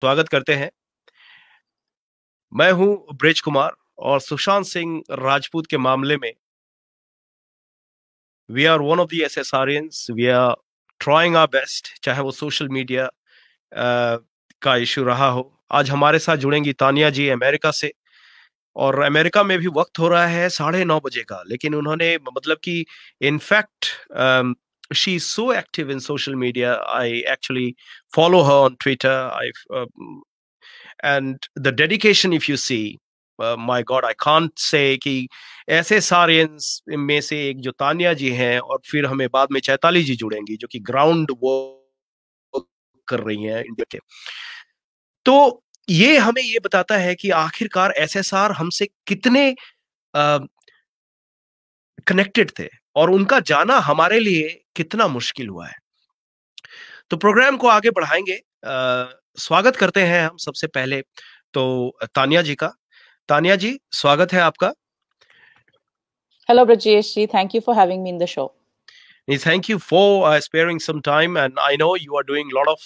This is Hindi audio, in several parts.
स्वागत करते हैं। मैं हूं ब्रिज कुमार और सुशांत सिंह राजपूत के मामले में we are one of the SSRians. We are trying our best, चाहे वो सोशल मीडिया का इशू रहा हो। आज हमारे साथ जुड़ेंगी तानिया जी अमेरिका से, और अमेरिका में भी वक्त हो रहा है 9:30 बजे का, लेकिन उन्होंने मतलब कि in fact she is so active in social media. I actually follow her on Twitter. And the dedication, if you see, my God, I can't say कि ऐसे सारियंस में से एक जो तानिया जी हैं, और फिर हमें बाद में चैताली जी जुड़ेंगी जो कि ग्राउंड वर्क कर रही हैं इंडिया के। तो ये हमें ये बताता है कि आखिरकार एसएसआर हमसे कितने कनेक्टेड थे और उनका जाना हमारे लिए कितना मुश्किल हुआ है। तो प्रोग्राम को आगे बढ़ाएंगे। स्वागत करते हैं हम सबसे पहले तो तानिया जी का। तानिया जी, स्वागत है आपका। Hello, Brajesh ji. Thank you for having me in the show. Thank you for sparing some time, and I know you are doing a lot of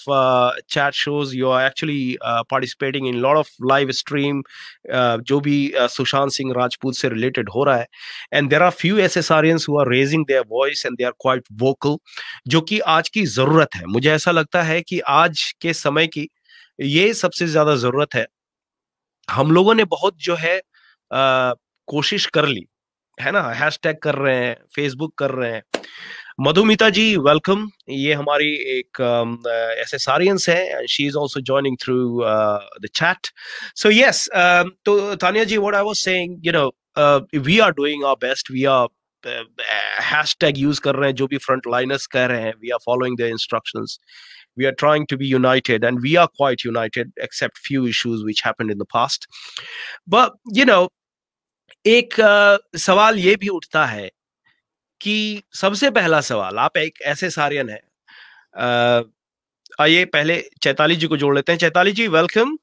chat shows. You are actually participating in a lot of live stream, जो भी सुशांत सिंह राजपूत से related हो रहा है, and there are few SSRians who are raising their voice and they are quite vocal, जो कि आज की जरूरत है। मुझे ऐसा लगता है कि आज के समय की ये सबसे ज्यादा जरूरत है। हम लोगों ने बहुत जो है कोशिश कर ली है ना, हैशटैग कर रहे हैं, फेसबुक कर रहे हैं। मधुमिता जी, वेलकम। ये हमारी एक एसएसआरियंस है, she is also joining through the chat. So yes, तो Tania ji, what I was saying, you know, we are doing our best. We are hashtag use कर रहे हैं, जो भी फ्रंट लाइनर्स कह रहे हैं, we are following the instructions. We are trying to be united, and we are quite united, except few issues which happened in the past. But you know, एक सवाल ये भी उठता है कि सबसे पहला सवाल, आप एक ऐसे सारियन है, आइए पहले चैताली जी को जोड़ लेते हैं। चैताली जी, वेलकम।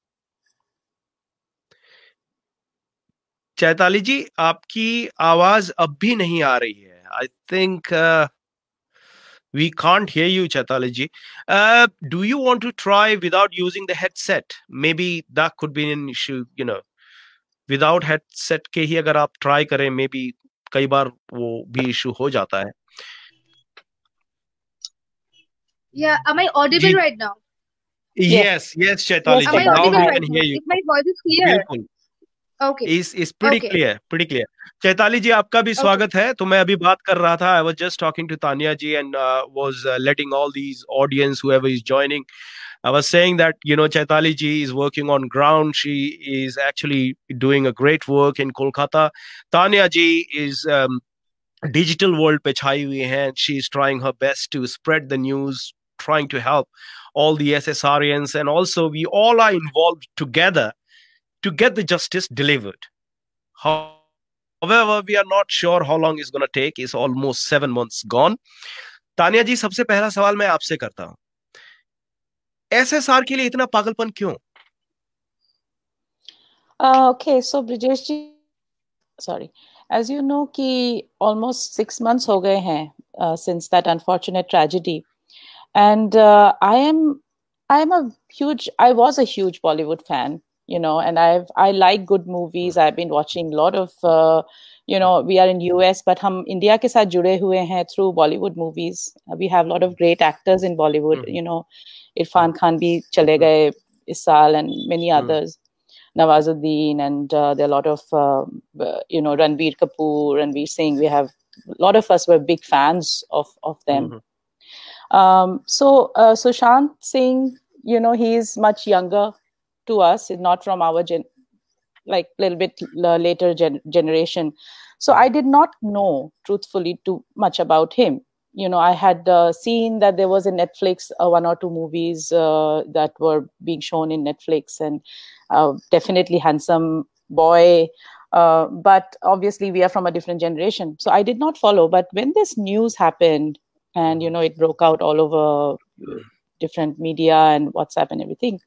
चैताली जी, आपकी आवाज अब भी नहीं आ रही है। I think we can't hear you, Chaitali ji. Do you want to try without using the headset? Maybe that could be an issue, you know. Without headset के ही अगर आप try करें, maybe कई बार वो भी issue हो जाता है। Yeah, am I audible right now? Yes, yes, Chaitali Am ji. I Now audible we right can now? hear you. If my voice is clear? बिल्कुल। Okay. Is pretty Okay. clear, pretty clear. Chaitali जी, आपका भी स्वागत है। तो मैं अभी बात कर रहा था, I was just talking to Tanya ji and was letting all these audience, whoever is joining, I was saying that, you know, Chaitali ji is working on ground. She is actually doing a great work in Kolkata. Tanya ji is digital world pe chai hui hai, and she is trying her best to spread the news, trying to help all the SSRians, and also we all are involved together to get the justice delivered. However, we are not sure how long it's going to take. It's almost 7 months gone. Tania जी, सबसे पहला सवाल मैं आपसे करता हूं, एसएसआर के लिए इतना पागलपन क्यों? Okay, so Brijesh ji, sorry, as you know, कि almost 6 months हो गए हैं since that unfortunate tragedy, and I was a huge Bollywood fan, you know, and I like good movies. I've been watching a lot of, you know, we are in US, but हम इंडिया के साथ जुड़े हुए हैं through Bollywood movies. We have a lot of great actors in Bollywood, you know, Irfan Khan भी चले गए इस साल, and many others. Nawazuddin, and there are a lot of, you know, Ranbir Kapoor, Ranveer Singh. We have a lot of us were big fans of them. So Sushant Singh, you know, he is much younger to us, not from our like little bit later generation. So I did not know truthfully too much about him. You know, I had seen that there was in Netflix 1 or 2 movies that were being shown in Netflix, and definitely handsome boy. But obviously we are from a different generation. So I did not follow. But when this news happened, and, you know, it broke out all over different media and WhatsApp and everything,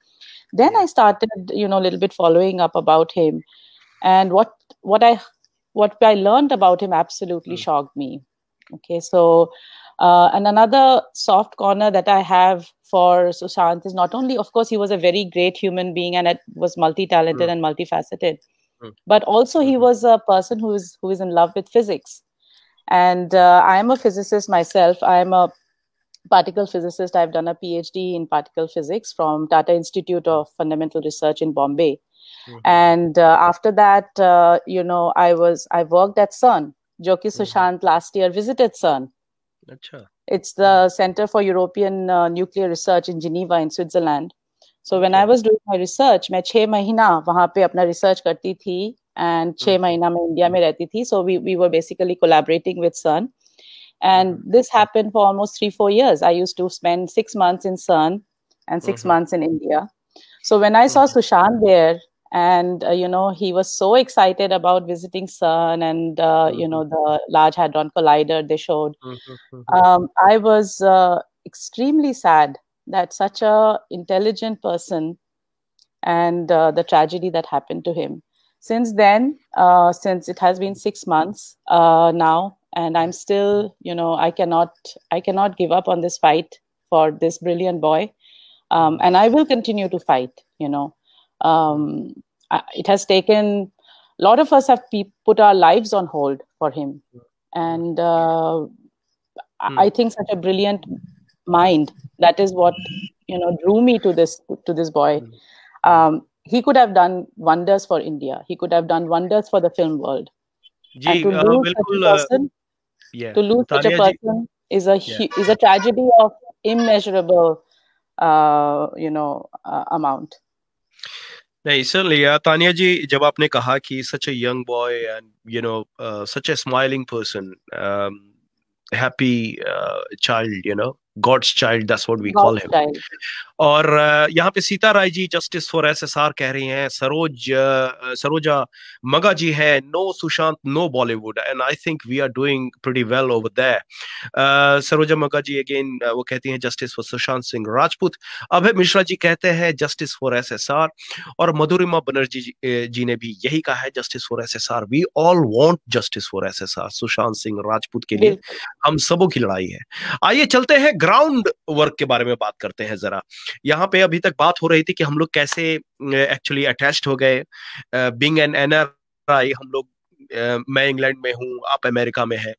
then I started, you know, a little bit following up about him. And what I learned about him absolutely shocked me. Okay, so And another soft corner that I have for Sushant is not only, of course, he was a very great human being and was multi-talented and multifaceted, but also he was a person who is in love with physics. And I am a physicist myself. I am a particle physicist. I've done a PhD in particle physics from Tata Institute of Fundamental Research in Bombay. And after that, I worked at CERN. Jo ki Sushant last year visited CERN. Achha. It's the Center for European Nuclear Research in Geneva in Switzerland. So when I was doing my research, मैं 6 महीना वहाँ पे अपना research करती थी and 6 महीना मैं इंडिया में रहती थी. So we were basically collaborating with CERN. And this happened for almost 3-4 years. I used to spend 6 months in CERN and 6 months in India. So when I saw Sushant there, and he was so excited about visiting CERN and the Large Hadron Collider they showed. I was extremely sad that such a intelligent person and the tragedy that happened to him. Since then, since it has been 6 months now, and I'm still, I cannot give up on this fight for this brilliant boy, and I will continue to fight. It has taken, a lot of us have put our lives on hold for him, and I think such a brilliant mind, that is what drew me to this boy. He could have done wonders for India. He could have done wonders for the film world. And to lose such a person is a tragedy of immeasurable amount. नहीं certainly, तानिया जी, जब आपने कहा कि such a young boy and such a smiling person, happy child, God's child, that's what we call him. और यहाँ पे Sita Rai ji justice for SSR कह रही हैं, सरोजा मगा जी है, no Sushant no Bollywood, and I think we are doing pretty well over there. Saroja Maga ji again वो कहती हैं जस्टिस फॉर सुशांत सिंह राजपूत. अभय मिश्रा जी कहते हैं जस्टिस फॉर एसएसआर, और मधुरिमा बनर्जी जी ने भी यही कहा है, justice for SSR. We all want justice for SSR. Sushant Singh Rajput के लिए हम सबों की लड़ाई है. आइए चलते हैं ग्राउंड वर्क के बारे में बात करते हैं जरा. यहाँ पे अभी तक बात हो रही थी कि हम लोग कैसे एक्चुअली अटैच्ड हो गए. बीइंग एन एनआरआई, हम लोग, मैं इंग्लैंड में हूं, आप अमेरिका में है,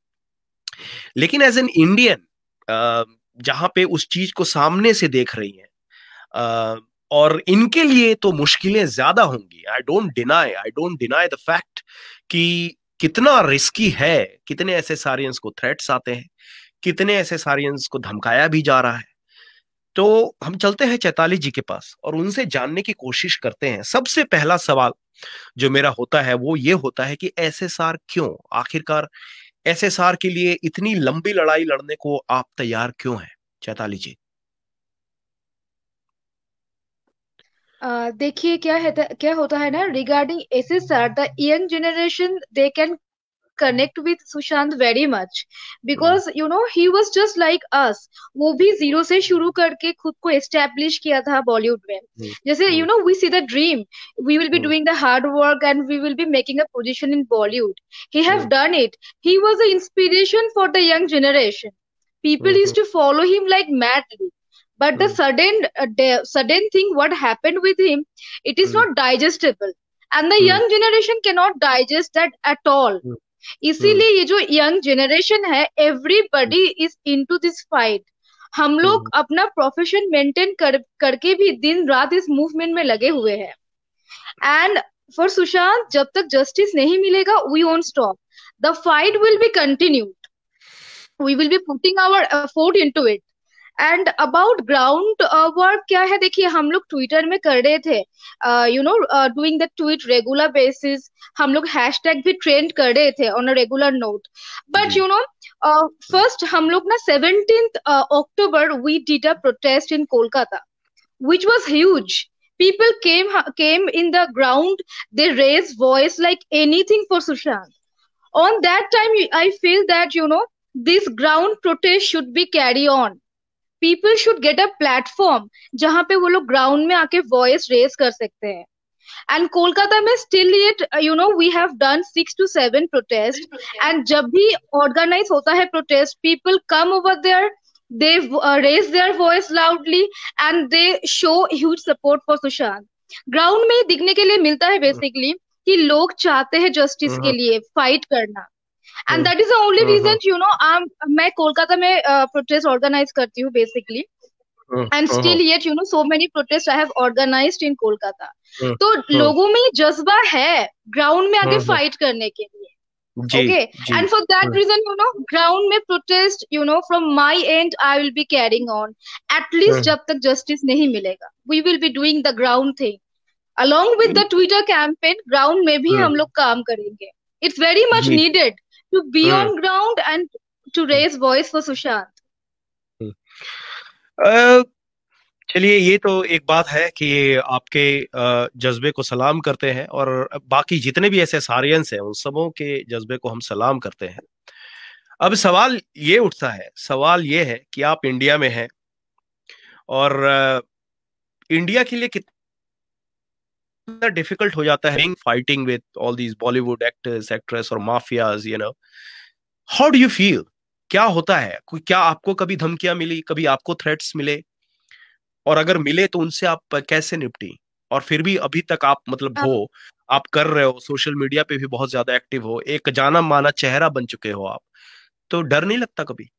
लेकिन एज एन इंडियन जहां पे उस चीज को सामने से देख रही हैं, और इनके लिए तो मुश्किलें ज्यादा होंगी. I don't deny the fact कि कितना रिस्की है, कितने ऐसे सारियंस को थ्रेट्स आते हैं, कितने ऐसे सारियंस को धमकाया भी जा रहा है. तो हम चलते हैं चैताली जी के पास और उनसे जानने की कोशिश करते हैं. सबसे पहला सवाल जो मेरा होता है वो ये होता है कि एसएसआर क्यों, आखिरकार एसएसआर के लिए इतनी लंबी लड़ाई लड़ने को आप तैयार क्यों हैं, चैताली जी? देखिए क्या होता है ना, regarding SSR, the young generation they can connect with Sushant very much because he was just like us. वो भी जीरो से शुरू करके खुद को एस्टेब्लिश किया था बॉलीवुड में. जैसे we see the dream, we will be doing the hard work and we will be making a position in Bollywood. He have done it. He was an inspiration for the young generation. People used to follow him like madly. But the sudden thing what happened with him, it is not digestible, and the young generation cannot digest that at all. इसीलिए ये जो यंग जनरेशन है, everybody is into this fight. हम लोग अपना प्रोफेशन मेंटेन करके भी दिन रात इस मूवमेंट में लगे हुए हैं. एंड फॉर सुशांत, जब तक जस्टिस नहीं मिलेगा, we won't stop. The fight will be continued. We will be putting our effort into it. And about ground work क्या है, देखिए हम लोग ट्विटर में कर रहे थे, doing the tweet regular basis. हम लोग हैशटैग भी ट्रेंड कर रहे थे on a regular note. But first हम लोग ना 17th October we did a protest in Kolkata, which was huge. People came in the ground. They raised voice like anything for Sushant. On that time, I feel that this ground protest should be carry on. People should get a platform जहां पे वो लोग ग्राउंड में आके वॉइस रेज कर सकते हैं. And Kolkata में still yet, we have done 6 to 7 protests. And जब भी organize होता है protest, people come over there, they raise their voice loudly, and they show huge support for Sushant. Ground में दिखने के लिए मिलता है basically कि लोग चाहते हैं justice के लिए fight करना. And that is the only reason, मैं कोलकाता में protest organize करती हूँ basically. And still yet, so many protests I have organized in Kolkata. तो लोगों में जज्बा है ग्राउंड में आके फाइट करने के लिए. Okay, and for that reason, ground में protest, from my end, I will be carrying on. At least जब तक justice नहीं मिलेगा, we will be doing the ground thing. Along with the Twitter campaign, ground में भी हम लोग काम करेंगे. It's very much needed to be on ground and to raise voice for Sushant. चलिए, ये तो एक बात है कि आपके जज्बे को सलाम करते हैं, और बाकी जितने भी ऐसे सारियंस हैं उन सबों के जज्बे को हम सलाम करते हैं. अब सवाल ये उठता है, सवाल ये है कि आप इंडिया में हैं, और इंडिया के लिए कितना डिफिकल्ट हो जाता है fighting with all these Bollywood actors, actress और mafias. How do you feel? क्या होता है? क्या आपको कभी धमकियां मिली, कभी आपको थ्रेट्स मिले, और अगर मिले तो उनसे आप कैसे निपटी? और फिर भी अभी तक आप आप कर रहे हो, सोशल मीडिया पे भी बहुत ज्यादा एक्टिव हो, एक जाना माना चेहरा बन चुके हो आप, तो डर नहीं लगता कभी?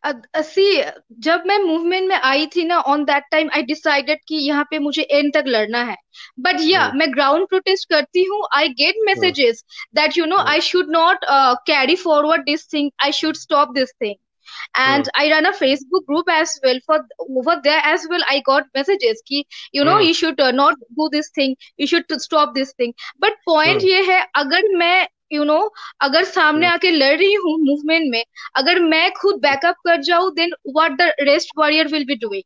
जब मैं मूवमेंट में आई थी ना, on that time I decided कि यहाँ पे मुझे एंड तक लड़ना है. बट मैं ग्राउंड प्रोटेस्ट करती हूँ. I get messages that I should not carry forward this thing, I should stop this thing. And I run a Facebook group as well. For over there as well, I got messages कि you should not do this thing, you should stop this thing. But point ये है, अगर मैं अगर सामने आके लड़ रही हूँ मूवमेंट में, अगर मैं खुद बैकअप कर जाऊँ, then what the rest warrior will be doing?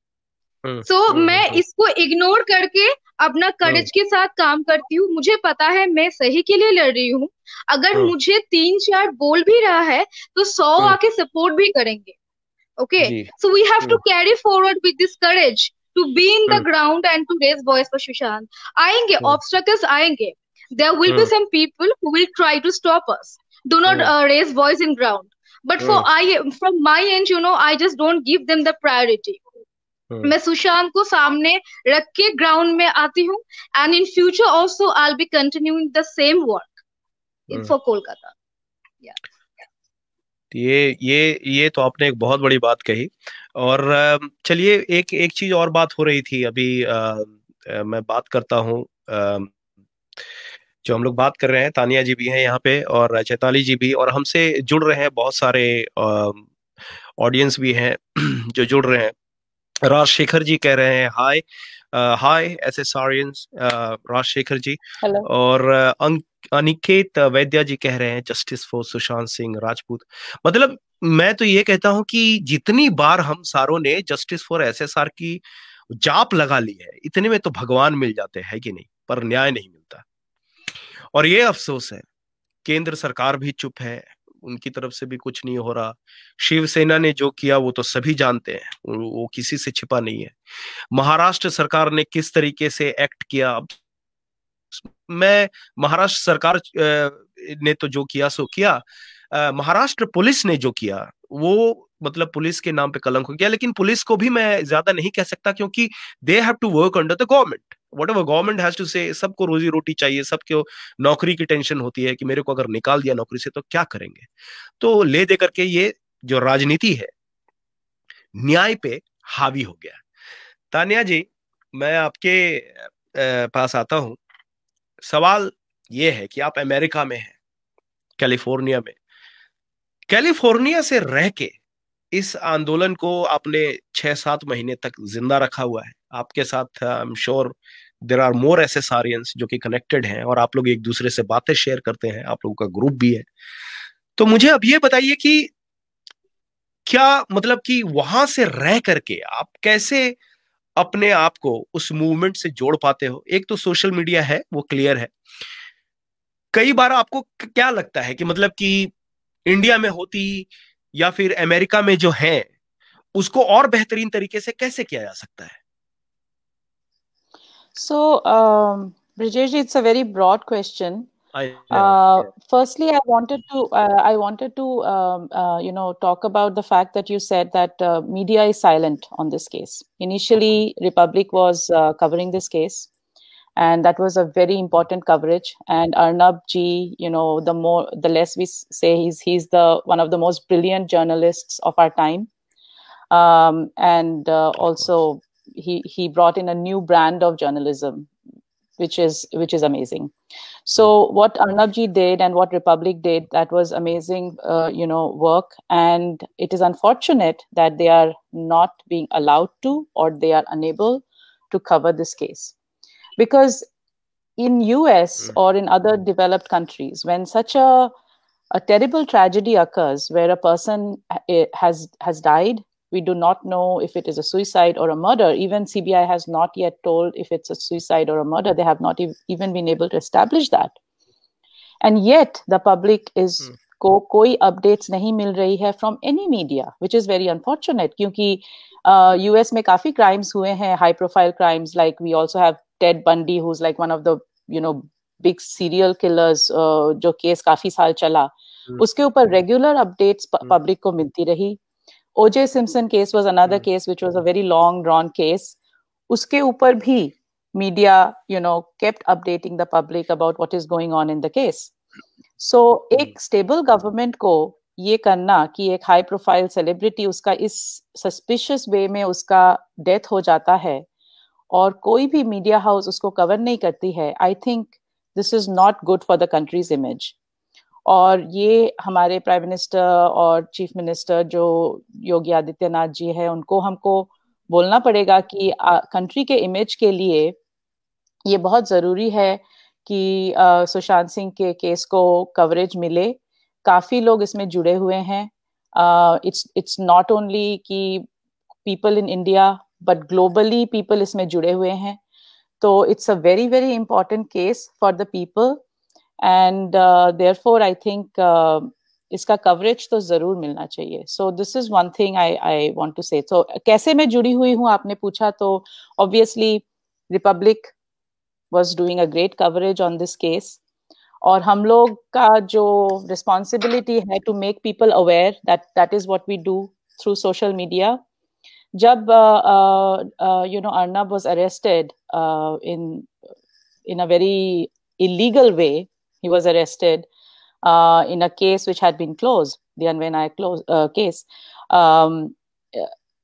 So मैं इसको इग्नोर करके अपना करेज के साथ काम करती हूँ. मुझे पता है मैं सही के लिए लड़ रही हूँ. अगर मुझे 3-4 बोल भी रहा है तो 100 आके सपोर्ट भी करेंगे. Okay, so we have to carry forward with this courage to be in the ground and to raise voice for Sushant. आएंगे obstacles, आएंगे. There will be some people who will try to stop us. Do not raise voice in ground. But from my end, I just don't give them the priority. मैं सुशांत को सामने रख के ग्राउंड में आती हूँ. And in future also I will be continuing the same work for Kolkata. ये तो आपने एक बहुत बड़ी बात कही. और चलिए, एक चीज और बात हो रही थी अभी. मैं बात करता हूँ, जो हम लोग बात कर रहे हैं, तानिया जी भी हैं यहाँ पे और चैताली जी भी, और हमसे जुड़ रहे हैं बहुत सारे ऑडियंस भी हैं जो जुड़ रहे हैं. राजशेखर जी कह रहे हैं हाय एसएसआरियंस, राजशेखर जी. और अनिकेत वैद्या जी कह रहे हैं जस्टिस फॉर सुशांत सिंह राजपूत. मतलब मैं तो ये कहता हूं कि जितनी बार हम सारों ने जस्टिस फॉर एसएसआर की जाप लगा ली है, इतने में तो भगवान मिल जाते हैं कि नहीं, पर न्याय नहीं मिलता. और ये अफसोस है, केंद्र सरकार भी चुप है, उनकी तरफ से भी कुछ नहीं हो रहा. शिवसेना ने जो किया वो तो सभी जानते हैं, वो किसी से छिपा नहीं है. महाराष्ट्र सरकार ने किस तरीके से एक्ट किया, मैं महाराष्ट्र सरकार ने तो जो किया सो किया. महाराष्ट्र पुलिस ने जो किया वो मतलब पुलिस के नाम पे कलंक हो गया. लेकिन पुलिस को भी मैं ज्यादा नहीं कह सकता, क्योंकि they have to work under the government. Whatever government has to say, सबको रोजी रोटी चाहिए, सबको नौकरी की टेंशन होती है कि मेरे को अगर निकाल दिया नौकरी से तो क्या करेंगे. तो ले दे करके ये जो राजनीति है न्याय पे हावी हो गया. तानिया जी, मैं आपके पास आता हूं. सवाल ये है कि आप अमेरिका में हैं, कैलिफोर्निया में. कैलिफोर्निया से रह के इस आंदोलन को आपने 6-7 महीने तक जिंदा रखा हुआ है. आपके साथ I am sure there are more SSRians जो कि कनेक्टेड हैं, और आप लोग एक दूसरे से बातें शेयर करते हैं, आप लोगों का ग्रुप भी है. तो मुझे अब ये बताइए कि क्या मतलब कि वहां से रह करके आप कैसे अपने आप को उस मूवमेंट से जोड़ पाते हो? एक तो सोशल मीडिया है, वो क्लियर है. कई बार आपको क्या लगता है कि मतलब कि इंडिया में होती या फिर अमेरिका में जो है उसको और बेहतरीन तरीके से कैसे किया जा सकता है? So, Brijesh, it's a very broad question. I know. Firstly, I wanted to talk about the fact that you said that media is silent on this case. Initially, Republic was covering this case, and that was a very important coverage. And Arnab ji, the less we say, he's the one of the most brilliant journalists of our time, and also he brought in a new brand of journalism, which is amazing. So what Arnab ji did and what Republic did, that was amazing, work. And it is unfortunate that they are not being allowed to, or they are unable to cover this case, because in US or in other developed countries, when such a terrible tragedy occurs where a person has died, we do not know if it is a suicide or a murder. Even CBI has not yet told if it's a suicide or a murder. They have not even been able to establish that. And yet the public is को कोई updates नहीं मिल रही है from any media, which is very unfortunate, क्योंकि US में काफी crimes हुए हैं, high profile crimes, like we also have Ted Bundy, who's like one of the big serial killers, जो case काफी साल चला, उसके ऊपर regular updates public को मिलती रही. OJ Simpson case was another case which was a very long drawn case. Uske upar bhi media, kept updating the public about what is going on in the case. So, एक stable government को ये करना कि एक high profile celebrity उसका इस suspicious way में उसका death हो जाता है और कोई भी media house उसको cover नहीं करती है, I think this is not good for the country's image. और ये हमारे प्राइम मिनिस्टर और चीफ मिनिस्टर जो योगी आदित्यनाथ जी है, उनको हमको बोलना पड़ेगा कि कंट्री के इमेज के लिए ये बहुत जरूरी है कि सुशांत सिंह के केस को कवरेज मिले. काफी लोग इसमें जुड़े हुए हैं. इट्स नॉट ओनली कि people in India but globally people इसमें जुड़े हुए हैं. तो it's a very very important case for the people. And therefore, I think इसका coverage तो जरूर मिलना चाहिए. So this is one thing I want to say. So कैसे मैं जुड़ी हुई हूँ आपने पूछा, तो obviously Republic was doing a great coverage on this case. और हम लोग का जो responsibility है to make people aware that is what we do through social media. जब Arnab was arrested in a very illegal way. He was arrested in a case which had been closed, the Anvay Nayak case.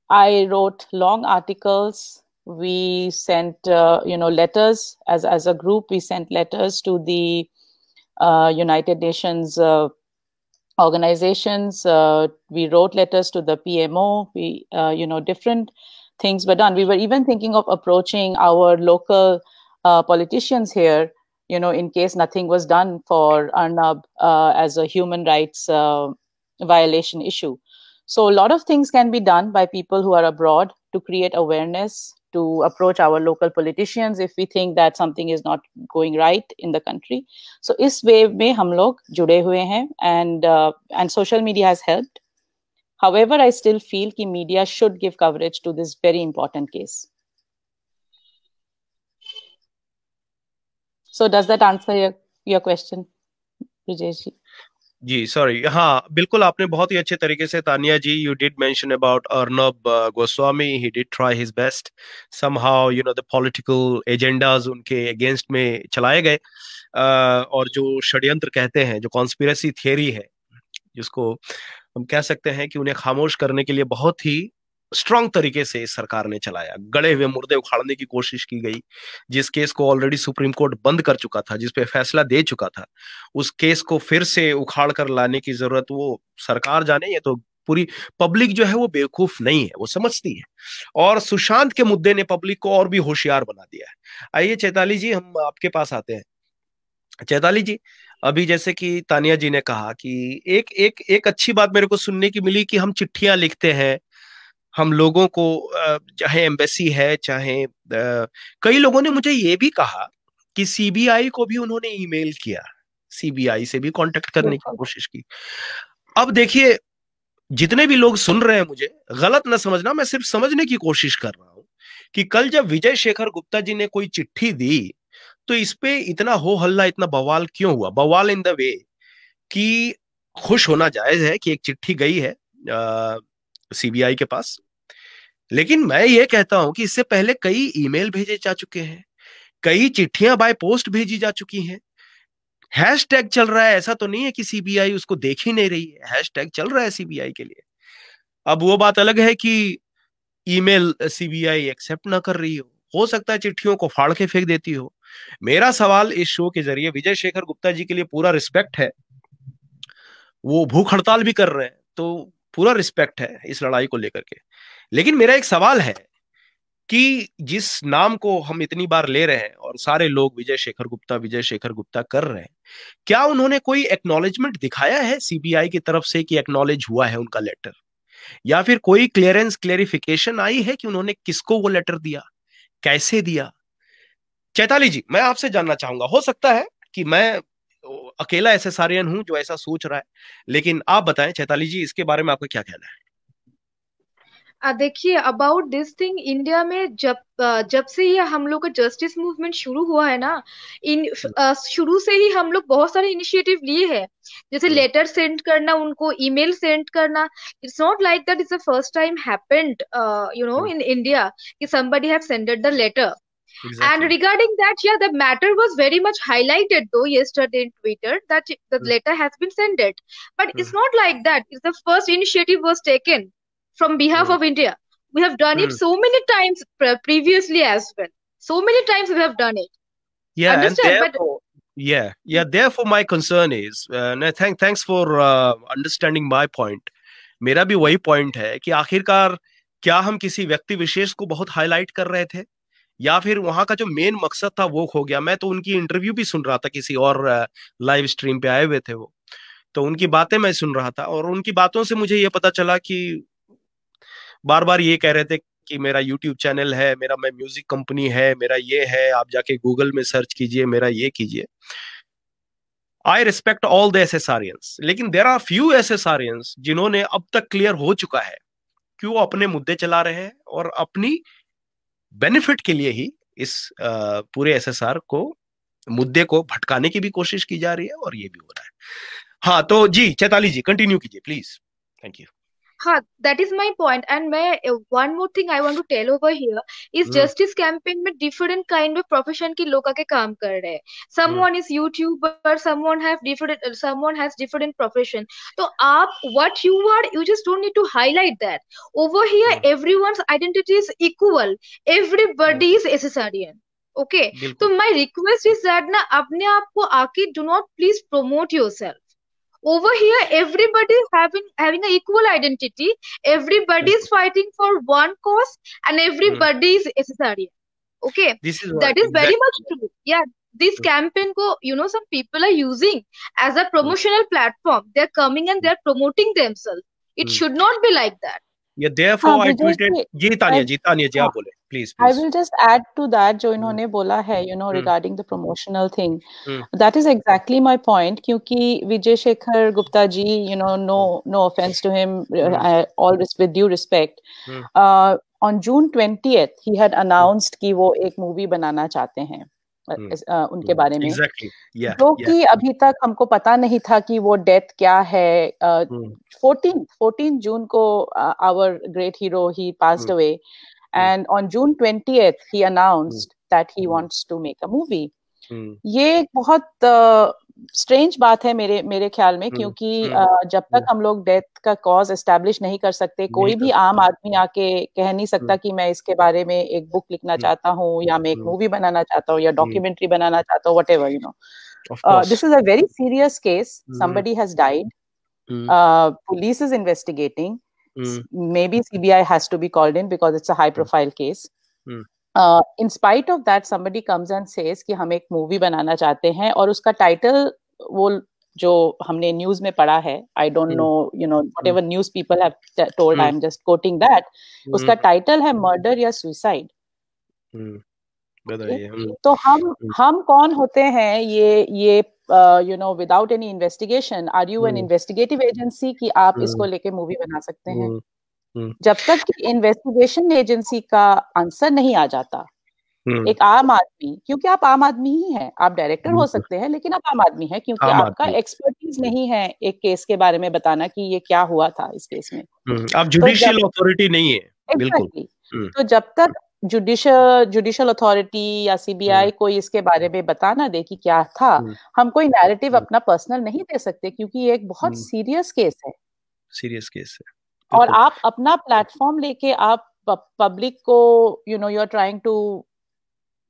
I wrote long articles. We sent, letters as a group. We sent letters to the United Nations organizations. We wrote letters to the PMO. We, different things were done. We were even thinking of approaching our local politicians here, in case nothing was done for Arnab as a human rights violation issue. So a lot of things can be done by people who are abroad to create awareness, to approach our local politicians if we think that something is not going right in the country. So इस way में हम लोग जुड़े हुए हैं, and social media has helped. However, I still feel कि media should give coverage to this very important case. So does that answer your question, Brijesh ji? जी सॉरी, हाँ बिल्कुल, आपने बहुत ही अच्छे तरीके से, Tania ji, you did mention about Arnab Goswami. He did try his best. Somehow the political agendas उनके अगेंस्ट में चलाए गए, और जो षड्यंत्र कहते हैं, जो कॉन्स्पिरेसी थियरी है, जिसको हम कह सकते हैं कि उन्हें खामोश करने के लिए बहुत ही स्ट्रांग तरीके से सरकार ने चलाया. गड़े हुए मुर्दे उखाड़ने की कोशिश की गई. जिस केस को ऑलरेडी सुप्रीम कोर्ट बंद कर चुका था, जिस पे फैसला दे चुका था, उस केस को फिर से उखाड़ कर लाने की जरूरत वो सरकार जाने. ये तो पूरी पब्लिक जो है वो बेवकूफ नहीं है, वो समझती है. और सुशांत के मुद्दे ने पब्लिक को और भी होशियार बना दिया है. आइए चैताली जी, हम आपके पास आते हैं. चैताली जी, अभी जैसे कि तानिया जी ने कहा कि एक अच्छी बात मेरे को सुनने की मिली कि हम चिट्ठियां लिखते हैं, हम लोगों को, चाहे एम्बेसी है, चाहे कई लोगों ने मुझे ये भी कहा कि सीबीआई को भी उन्होंने ईमेल किया, सीबीआई से भी कांटेक्ट करने की कोशिश की. अब देखिए, जितने भी लोग सुन रहे हैं, मुझे गलत ना समझना, मैं सिर्फ समझने की कोशिश कर रहा हूं कि कल जब विजय शेखर गुप्ता जी ने कोई चिट्ठी दी तो इस पे इतना हो हल्ला, इतना बवाल क्यों हुआ? बवाल इन द वे कि खुश होना जायज है कि एक चिट्ठी गई है सीबीआई के पास, लेकिन मैं ये कहता हूं कि इससे पहले कई ईमेल भेजे जा चुके हैं, कई चिट्ठियां बाय पोस्ट भेजी जा चुकी हैं, हैशटैग चल रहा है। ऐसा तो नहीं है कि सीबीआई उसको देख ही नहीं रही है, हैशटैग चल रहा है सीबीआई के लिए। अब वो बात अलग है कि ईमेल सीबीआई एक्सेप्ट ना कर रही हो सकता है चिट्ठियों को फाड़ के फेंक देती हो। मेरा सवाल इस शो के जरिए विजय शेखर गुप्ता जी के लिए पूरा रिस्पेक्ट है, वो भूख हड़ताल भी कर रहे हैं, तो पूरा रिस्पेक्ट है इस लड़ाई को लेकर के। लेकिन मेरा एक सवाल है कि जिस नाम को हम इतनी बार ले रहे हैं और सारे लोग विजय शेखर गुप्ता कर रहे हैं, क्या उन्होंने कोई एक्नॉलेजमेंट दिखाया है सीबीआई की तरफ से कि एक्नॉलेज हुआ है उनका लेटर, या फिर कोई क्लेरिफिकेशन आई है कि उन्होंने किसको वो लेटर दिया, कैसे दिया? चैताली जी, मैं आपसे जानना चाहूंगा, हो सकता है कि मैं अकेला एसएसआरियन हूं जो ऐसा सोच रहा है, लेकिन आप बताएं चैताली जी, इसके बारे में आपका क्या कहना है? देखिए, अबाउट दिस थिंग, इंडिया में जब से ये हम लोग का जस्टिस मूवमेंट शुरू हुआ है ना, शुरू से ही हम लोग बहुत सारे इनिशिएटिव लिए हैं, जैसे लेटर सेंड करना, उनको ईमेल सेंड करना। It's not like that it's the first time happened in India कि somebody have sent the letter. And Exactly. regarding that, yeah, the matter was very much highlighted though yesterday in Twitter that the letter has been sent. But it's not like that. It's the first initiative was taken from behalf of India. We have done it so many times previously as well. So many times we have done it. Yeah, Understand? and therefore, therefore my concern is, thanks for understanding my point. मेरा भी वही पॉइंट है कि आखिरकार क्या हम किसी व्यक्ति विशेष को बहुत हाईलाइट कर रहे थे, या फिर वहां का जो मेन मकसद था वो खो गया? मैं तो उनकी इंटरव्यू भी सुन रहा था, किसी और लाइव स्ट्रीम पे आए हुए थे वो, तो उनकी बातें मैं सुन रहा था, और उनकी बातों से मुझे ये पता चला कि बार बार ये कह रहे थे कि मेरा यूट्यूब चैनल है, मैं म्यूजिक कंपनी है, मेरा ये है, आप जाके गूगल में सर्च कीजिए, मेरा ये कीजिए। आई रिस्पेक्ट ऑल द एसएसआरियंस, लेकिन देयर आर फ्यू एसएसआरियंस जिन्होंने अब तक क्लियर हो चुका है कि वो अपने मुद्दे चला रहे हैं और अपनी बेनिफिट के लिए ही इस पूरे एसएसआर को, मुद्दे को भटकाने की भी कोशिश की जा रही है, और ये भी हो रहा है। हाँ, तो जी चैताली जी कंटिन्यू कीजिए प्लीज। Thank you. हाँ, that is my point. And मैं one more thing I want to tell over here is justice campaign में different kind of profession के लोग आके काम कर रहे हैं. Someone is YouTuber, someone has different profession. तो आप what you are, you just don't need to highlight that. Over here, everyone's identity is equal. Everybody is SSRian. Okay. तो my request is that ना अपने आप को आके do not please promote yourself. Over here, everybody is having an equal identity. Everybody is fighting for one cause, and everybody is SSRian. Okay, that is very much true. Yeah, this campaign ko, some people are using as a promotional platform. They're coming and they're promoting themselves. It should not be like that. Yeah, therefore I tweeted. जी तानिया जी आप बोले please. I will just add to that जो इन्होंने बोला है, regarding the promotional thing. That is exactly my point. क्योंकि Vijay Shekhar Gupta ji, no offense to him, all with due respect. On June 20th, he had announced कि वो एक movie बनाना चाहते हैं उनके बारे में, जो कि अभी तक हमको पता नहीं था कि वो डेथ क्या है. 14 जून को our great hero, he passed away. And on June 20th, he announced that he wants to make a movie. ये एक बहुत स्ट्रेंज बात है मेरे ख्याल में, क्योंकि जब तक हम लोग डेथ का कॉज एस्टैब्लिश नहीं कर सकते, कोई भी आम आदमी आके कह नहीं सकता कि मैं इसके बारे में एक बुक लिखना चाहता हूँ, या मैं एक मूवी बनाना चाहता हूँ, या डॉक्यूमेंट्री बनाना चाहता हूँ, whatever, This is a very serious case. Somebody has died. Police is investigating. Maybe CBI has to be called in because it's a high profile case. In spite of that, somebody comes and says कि हम एक मूवी बनाना चाहते हैं, और उसका टाइटल वो जो हमने न्यूज में पढ़ा है, I don't know, whatever news people have told, I'm just quoting that. उसका टाइटल है मर्डर या सुसाइड. तो हम कौन होते हैं ये without any investigation? Are you an investigative agency कि आप इसको लेके मूवी बना सकते हैं? जब तक कि इन्वेस्टिगेशन एजेंसी का आंसर नहीं आ जाता, एक आम आदमी, क्योंकि आप आम आदमी ही हैं, आप डायरेक्टर हो सकते हैं लेकिन आप आम आदमी हैं, क्योंकि आपका एक्सपर्टीज नहीं है एक केस के बारे में बताना कि ये क्या हुआ था इस केस में। आप जुडिशियल अथॉरिटी नहीं है। बिल्कुल। तो जब तक जुडिशियल अथॉरिटी या सीबीआई कोई इसके बारे में बता ना दे कि क्या था, हम कोई नैरेटिव अपना पर्सनल नहीं दे सकते, क्योंकि ये एक बहुत सीरियस केस है। सीरियस केस है। और आप अपना प्लेटफॉर्म लेके आप पब्लिक को you are trying to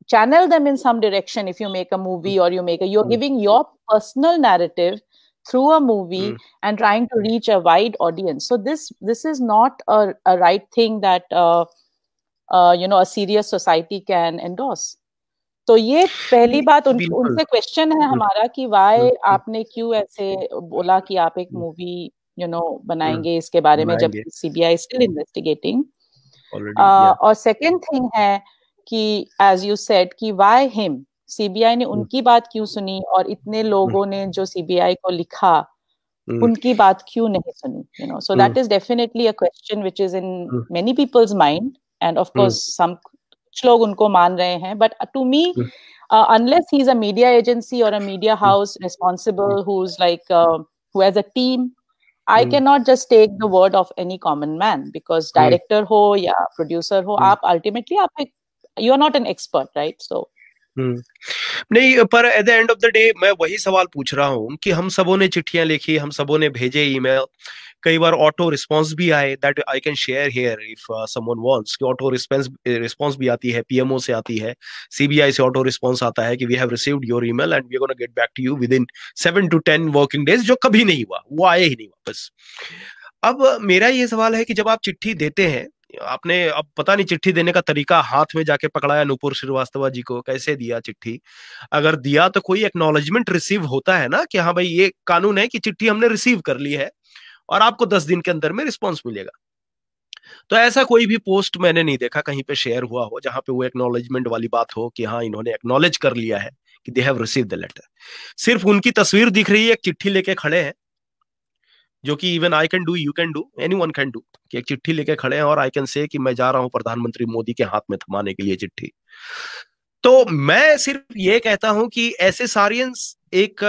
channel them in some direction. If you make a movie or you're giving your personal narrative through a movie and trying to reach a wide audience. So this is not a right thing that a serious society can endorse. तो ये पहली बात उनसे क्वेश्चन है हमारा कि वाई आपने क्यों ऐसे बोला कि आप एक मूवी बनाएंगे इसके बारे में, जब सीबीआई स्टिल इन्वेस्टिगेटिंग। और सेकंड थिंग है कि एज यू सेड कि व्हाई हिम, सीबीआई ने उनकी बात क्यों सुनी, और इतने लोगों ने जो सीबीआई को लिखा उनकी बात क्यों नहीं सुनी, so that is definitely a question which is in many people's mind, and of course some कुछ लोग उनको मान रहे हैं, but to me unless he's a media agency or a media house responsible who's like who has a team, I cannot just take the word of any common man, because director ho ya producer ho, aap ultimately you are not an expert, right? So नहीं, पर at the end of the day मैं वही सवाल पूछ रहा हूँ कि हम सबों ने चिट्ठियां लिखी, हम सबों ने भेजे ईमेल, कई बार ऑटो रिस्पांस भी आए, that I can share here if someone wants, कि ऑटो रिस्पांस भी आती है, पीएमओ से आती है, सीबीआई से ऑटो रिस्पांस आता है कि we have received your email and we are gonna get back to you within 7 to 10 working days, जो कभी नहीं हुआ, वो आए ही नहीं वापस। अब मेरा ये सवाल है कि जब आप चिट्ठी देते हैं, आपने अब पता नहीं चिट्ठी देने का तरीका, हाथ में जाके पकड़ाया नुपुर श्रीवास्तव जी को, कैसे दिया चिट्ठी, अगर दिया तो कोई एक्नॉलेजमेंट रिसीव होता है ना कि हाँ भाई ये कानून है कि चिट्ठी हमने रिसीव कर ली है और आपको 10 दिन के अंदर में रिस्पॉन्स मिलेगा। तो ऐसा कोई भी पोस्ट मैंने नहीं देखा कहीं पे शेयर हुआ हो जहां पे वो एक्नॉलेजमेंट वाली बात हो कि हाँ इन्होंने एक्नॉलेज कर लिया है कि they have received the letter. सिर्फ उनकी तस्वीर दिख रही है, एक चिट्ठी लेके खड़े हैं, जो कि even I can do, you can do, anyone can do, कि एक चिट्ठी लेके खड़े हैं और आई कैन से कि मैं जा रहा हूं प्रधानमंत्री मोदी के हाथ में थमाने के लिए चिट्ठी। तो मैं सिर्फ ये कहता हूं कि एसेसारियंस एक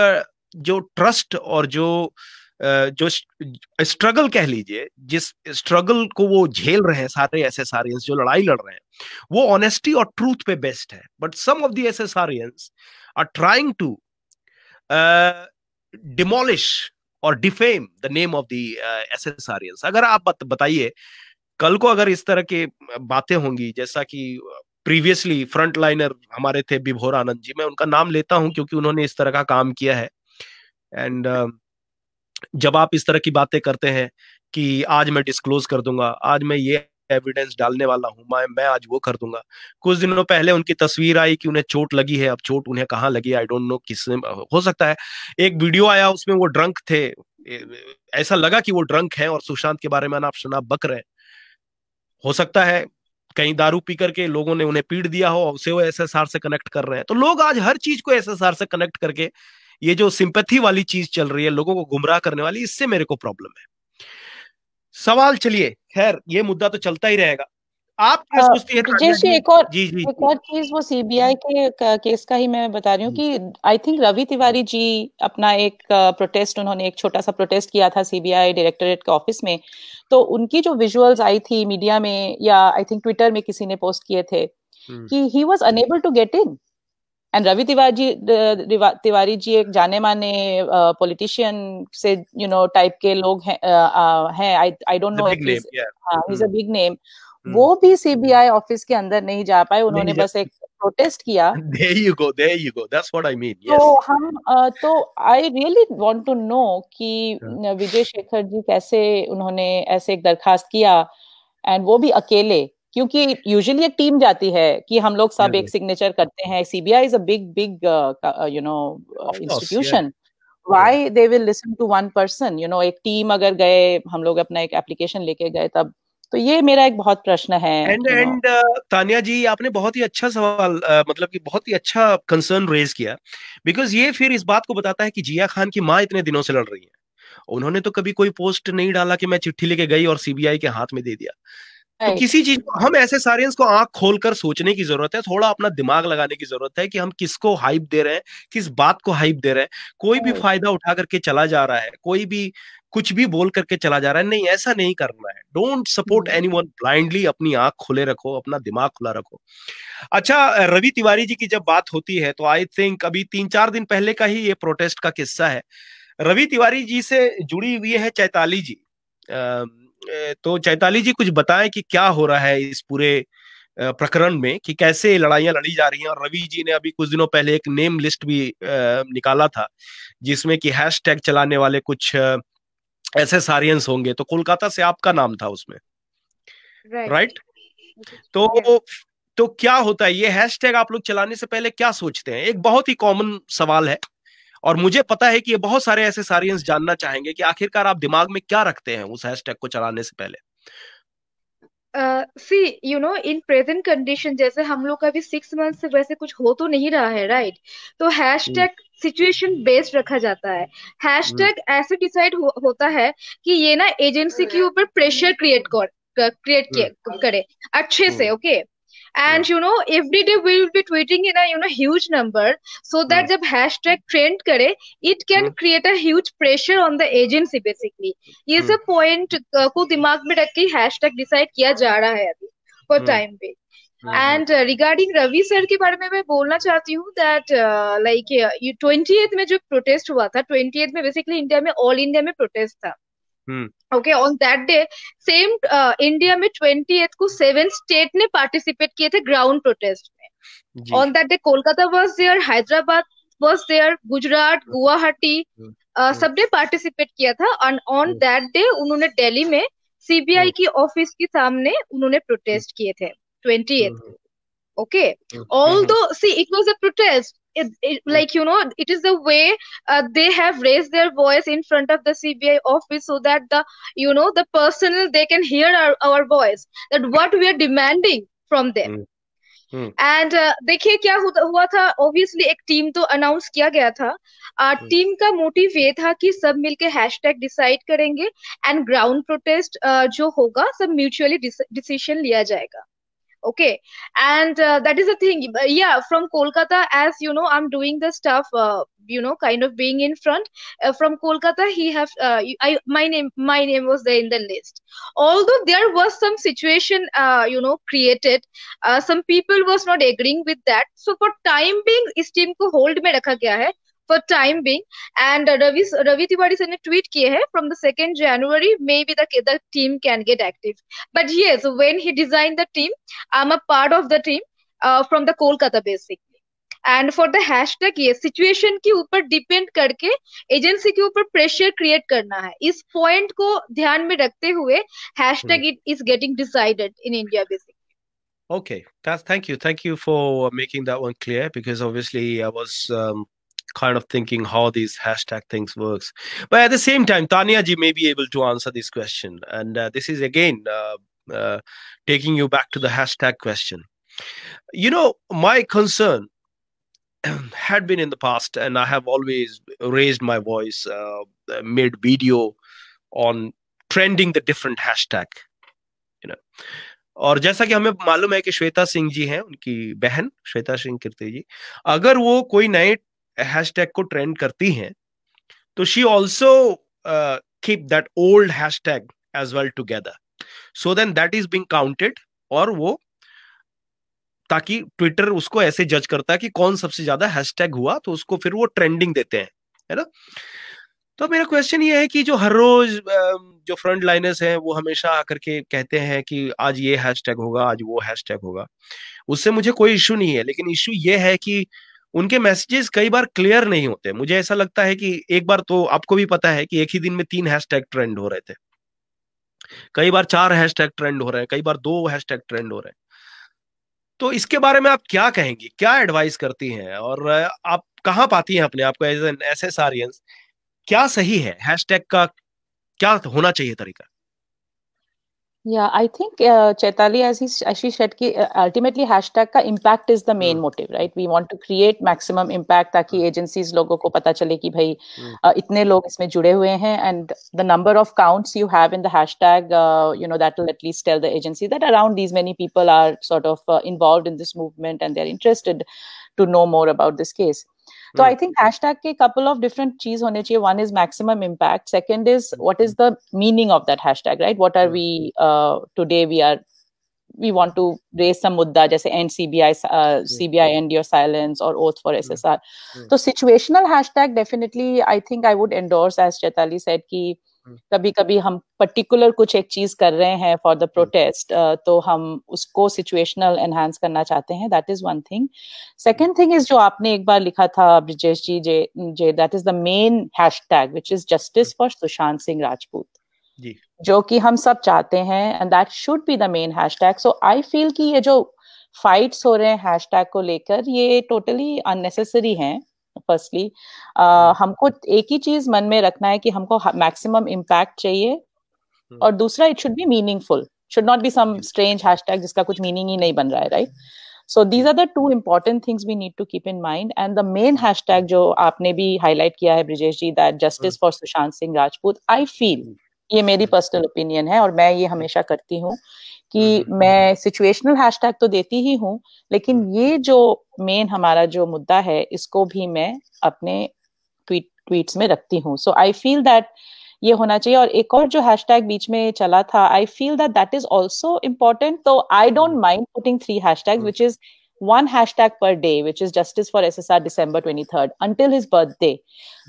जो ट्रस्ट और जो स्ट्रगल कह लीजिए, जिस स्ट्रगल को वो झेल रहे हैं सारे एसेसारियंस जो लड़ाई लड़ रहे हैं, वो ऑनेस्टी और ट्रूथ पे बेस्ड है। But some of the SSRians are trying to demolish और defame the name of the SSRians. अगर आप बताइए कल को अगर इस तरह के बातें होंगी, जैसा कि प्रीवियसली फ्रंट लाइनर हमारे थे विभोर आनंद जी, मैं उनका नाम लेता हूं क्योंकि उन्होंने इस तरह का काम किया है, एंड जब आप इस तरह की बातें करते हैं कि आज मैं डिस्क्लोज कर दूंगा, आज मैं ये एविडेंस डालने वाला हूं, मैं आज वो कर दूंगा। कुछ दिनों पहले उनकी तस्वीर आई कि उन्हें चोट लगी है, अब चोट उन्हें कहाँ लगी आई डोंट नो, किसने, हो सकता है एक वीडियो आया उसमें वो ड्रंक थे, ऐसा लगा कि वो ड्रंक है और सुशांत के बारे में अनाप शनाप बक रहे हैं। हो सकता है कहीं दारू पी करके लोगों ने उन्हें पीट दिया हो, उसे वो एसएसआर से कनेक्ट कर रहे हैं। तो लोग आज हर चीज को एसएसआर से कनेक्ट करके, ये जो सिंपैथी वाली चीज चल रही है लोगों को गुमराह करने वाली, इससे मेरे को प्रॉब्लम है। सवाल, चलिए खैर ये मुद्दा तो चलता ही रहेगा। आप क्या सोचती है? एक और चीज वो सीबीआई के केस का ही मैं बता रही हूँ कि आई थिंक रवि तिवारी जी अपना एक प्रोटेस्ट, उन्होंने एक छोटा सा प्रोटेस्ट किया था सीबीआई डायरेक्टरेट के ऑफिस में, तो उनकी जो विजुअल्स आई थी मीडिया में, या आई थिंक ट्विटर में किसी ने पोस्ट किए थे कि he was unable to get in, and Ravi Tiwari ji एक जाने माने पॉलिटिशियन से टाइप के लोग हैं, I don't know, he is a big name, वो भी सीबीआई ऑफिस के अंदर नहीं जा पाए, उन्होंने बस एक प्रोटेस्ट किया। There you go, that's what I mean, yes. तो हम I really want to know कि विजय शेखर जी कैसे उन्होंने ऐसे एक दरखास्त किया, एंड वो भी अकेले, क्योंकि यूजुअली एक टीम जाती है कि हम लोग सब एक सिग्नेचर करते हैं, CBI is a big institution, why they will listen to one person, एक टीम अगर गए, हम लोग अपना एक एप्लीकेशन लेके गए तब, तो ये मेरा एक बहुत प्रश्न है। एंड तानिया जी, आपने बहुत ही अच्छा सवाल, मतलब कि बहुत ही अच्छा कंसर्न रेज किया, बिकॉज ये फिर इस बात को बताता है कि जिया खान की माँ इतने दिनों से लड़ रही है उन्होंने तो कभी कोई पोस्ट नहीं डाला कि मैं चिट्ठी लेके गई और सीबीआई के हाथ में दे दिया। तो राइट। किसी चीज को हम ऐसे सारियंस को आंख खोलकर सोचने की जरूरत है, थोड़ा अपना दिमाग लगाने की जरूरत है कि हम किसको हाइप दे रहे हैं, किस बात को हाइप दे रहे हैं। कोई भी राइट। फायदा उठा करके चला जा रहा है, कोई भी कुछ भी बोल करके चला जा रहा है, नहीं ऐसा नहीं करना है। डोंट सपोर्ट एनीवन ब्लाइंडली, अपनी आंख खुले रखो, अपना दिमाग खुला रखो। अच्छा, रवि तिवारी जी की जब बात होती है तो आई थिंक अभी 3-4 दिन पहले का ही ये प्रोटेस्ट का किस्सा है। रवि तिवारी जी से जुड़ी हुई है चैताली जी। तो चैताली जी कुछ बताएं कि क्या हो रहा है इस पूरे प्रकरण में, कि कैसे लड़ाइयां लड़ी जा रही हैं। और रवि जी ने अभी कुछ दिनों पहले एक नेम लिस्ट भी निकाला था, जिसमें कि हैशटैग चलाने वाले कुछ ऐसे सारियंस होंगे, तो कोलकाता से आपका नाम था उसमें, राइट। राइट? तो क्या होता है ये हैशटैग, आप लोग चलाने से पहले क्या सोचते हैं? एक बहुत ही कॉमन सवाल है, और मुझे पता है कि ये बहुत सारे ऐसे सारियंस जानना चाहेंगे कि आखिरकार आप दिमाग में क्या रखते हैं उस हैशटैग को चलाने से पहले। सी इन प्रेजेंट कंडीशन, जैसे हम लोग का भी 6 मंथ से वैसे कुछ हो तो नहीं रहा है, राइट? तो हैशटैग सिचुएशन बेस्ड रखा जाता है। हैशटैग ऐसे डिसाइड होता है कि ये ना एजेंसी के ऊपर प्रेशर करे अच्छे से, okay? And every day we will be tweeting in a huge number, so that जब hashtag trend करे, it can create a huge pressure on the agency basically. ये सब point को दिमाग में रख के hashtag decide किया जा रहा है अभी for time पे। And regarding रवि सर के बारे में मैं बोलना चाहती हूँ that like 28th में जो प्रोटेस्ट हुआ था, 28th में बेसिकली इंडिया में ऑल इंडिया में प्रोटेस्ट था। Okay, on that day same India में 28th को 7 स्टेट ने पार्टिसिपेट किए थे ग्राउंड प्रोटेस्ट में। On that day Kolkata was there, Hyderabad was there, Gujarat, Guwahati, सबने पार्टिसिपेट किया था। एंड ऑन दैट डे उन्होंने दिल्ली में सीबीआई की ऑफिस के सामने उन्होंने प्रोटेस्ट किए थे 28th को। Okay, although see it was a protest, like it is the way they have raised their voice in front of the CBI office, so that the personnel, they can hear our voice, that what we are demanding from them. And देखिए क्या हुआ था। ऑब्वियसली एक टीम तो अनाउंस किया गया था। टीम का मोटिव ये था कि सब मिलके हैशटैग डिसाइड करेंगे एंड ग्राउंड प्रोटेस्ट जो होगा सब म्यूचुअली डिसीजन लिया जाएगा। Okay, and that is the thing. Yeah, from Kolkata, as you know, I'm doing the stuff, kind of being in front. From Kolkata, my name was there in the list. Although there was some situation, created, some people was not agreeing with that. So for time being, इस team को hold में रखा गया है for time being. And Ravi Tiwari sir ने tweet किए हैं from the 2nd January, maybe the team can get active. But yes, when he designed the team, I'm a part of the team from the Kolkata basically. And for the hashtag, ये situation के ऊपर डिपेंड करके एजेंसी के ऊपर प्रेशर क्रिएट करना है। इस पॉइंट को ध्यान में रखते हुए hashtag it is getting decided in India basically. Okay, thank you for making that one clear, because obviously I was kind of thinking how these hashtag things works. But at the same time, Tanya ji may be able to answer this question, and this is again taking you back to the hashtag question. My concern had been in the past, and I have always raised my voice, made video on trending the different hashtag, और जैसा कि हमें मालूम है कि श्वेता सिंह जी हैं, उनकी बहन श्वेता सिंह कीर्ति जी, अगर वो कोई नए हैशटैग को ट्रेंड करती हैं तो she also keep that old hashtag as well together, so then that is being counted, और वो ताकि ट्विटर उसको ऐसे जज करता है कि कौन सबसे ज्यादा हैशटैग हुआ, तो उसको फिर वो ट्रेंडिंग देते हैं, है ना? तो मेरा क्वेश्चन ये है कि जो हर रोज जो फ्रंट लाइनर्स हैं वो हमेशा आकर के कहते हैं कि आज ये हैशटैग होगा, आज वो हैशटैग होगा, उससे मुझे कोई इशू नहीं है, लेकिन इशू ये है कि उनके मैसेजेस कई बार क्लियर नहीं होते। मुझे ऐसा लगता है कि एक बार तो आपको भी पता है कि एक ही दिन में 3 हैशटैग ट्रेंड हो रहे थे, कई बार 4 हैशटैग ट्रेंड हो रहे हैं, कई बार 2 हैशटैग ट्रेंड हो रहे हैं। तो इसके बारे में आप क्या कहेंगी, क्या एडवाइस करती हैं, और आप कहाँ पाती हैं अपने आप को एज एन एसएसआरियंस? क्या सही है, हैशटैग का क्या होना चाहिए तरीका? Yeah, I think Chaitali, as she said, कि ultimately hashtag का impact is the main motive, right? We want to create maximum impact ताकि agencies लोगों को पता चले कि भाई इतने लोग इसमें जुड़े हुए हैं, and the number of counts you have in the hashtag, that will at least tell the agency that around these many people are sort of involved in this movement and they're interested to know more about this case. So I think hashtag के couple of different चीज होने चाहिए. One is maximum impact. Second is what is the meaning of that hashtag, right? What are we today we want to raise some mudda जैसे end CBI end your silence or oath for SSR. So situational hashtag definitely I think I would endorse, as Chaitali said, कि कभी कभी हम पर्टिकुलर कुछ एक चीज कर रहे हैं फॉर द प्रोटेस्ट, तो हम उसको सिचुएशनल एनहांस करना चाहते हैं. That is one thing. Second thing is जो आपने एक बार लिखा था ब्रिजेश जी, जे that is the main hashtag which is justice for Sushant Singh Rajput, जो कि हम सब चाहते हैं, and that should be the main hashtag. So I feel कि ये जो फाइट्स हो रहे हैं हैशटैग को लेकर, ये टोटली अननेसेसरी हैं. फर्स्टली हमको एक ही चीज मन में रखना है कि हमको मैक्सिमम इम्पैक्ट चाहिए, और दूसरा it should be meaningful, should not be some strange hashtag जिसका कुछ मीनिंग ही नहीं बन रहा है, right? So these are the two important things we need to keep in mind. And the main hashtag जो आपने भी highlight किया है ब्रिजेश जी, that justice for Sushant Singh Rajput, I feel, ये मेरी पर्सनल ओपिनियन है और मैं ये हमेशा करती हूँ कि मैं सिचुएशनल हैशटैग तो देती ही हूँ, लेकिन ये जो मेन हमारा जो मुद्दा है इसको भी मैं अपने ट्वीट्स में रखती हूँ. सो आई फील दैट ये होना चाहिए. और एक और जो हैशटैग बीच में चला था, I feel that that is also important. तो I don't mind putting 3 hashtags, which is one hashtag per day, which is justice for SSR December 23rd until his birthday.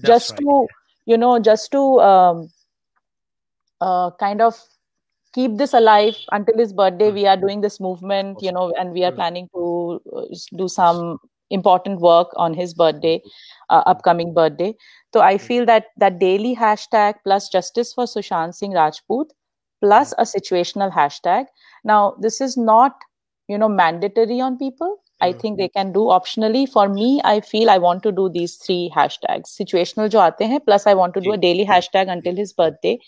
That's just right. Just to kind of keep this alive until his birthday. We are doing this movement, and we are planning to do some important work on his birthday, upcoming birthday. So I feel that that daily hashtag plus justice for Sushant Singh Rajput plus a situational hashtag. Now, this is not, mandatory on people. I think they can do optionally. For me, I feel I want to do these 3 hashtags. Situational jo aate hain, plus I want to do a daily hashtag until his birthday.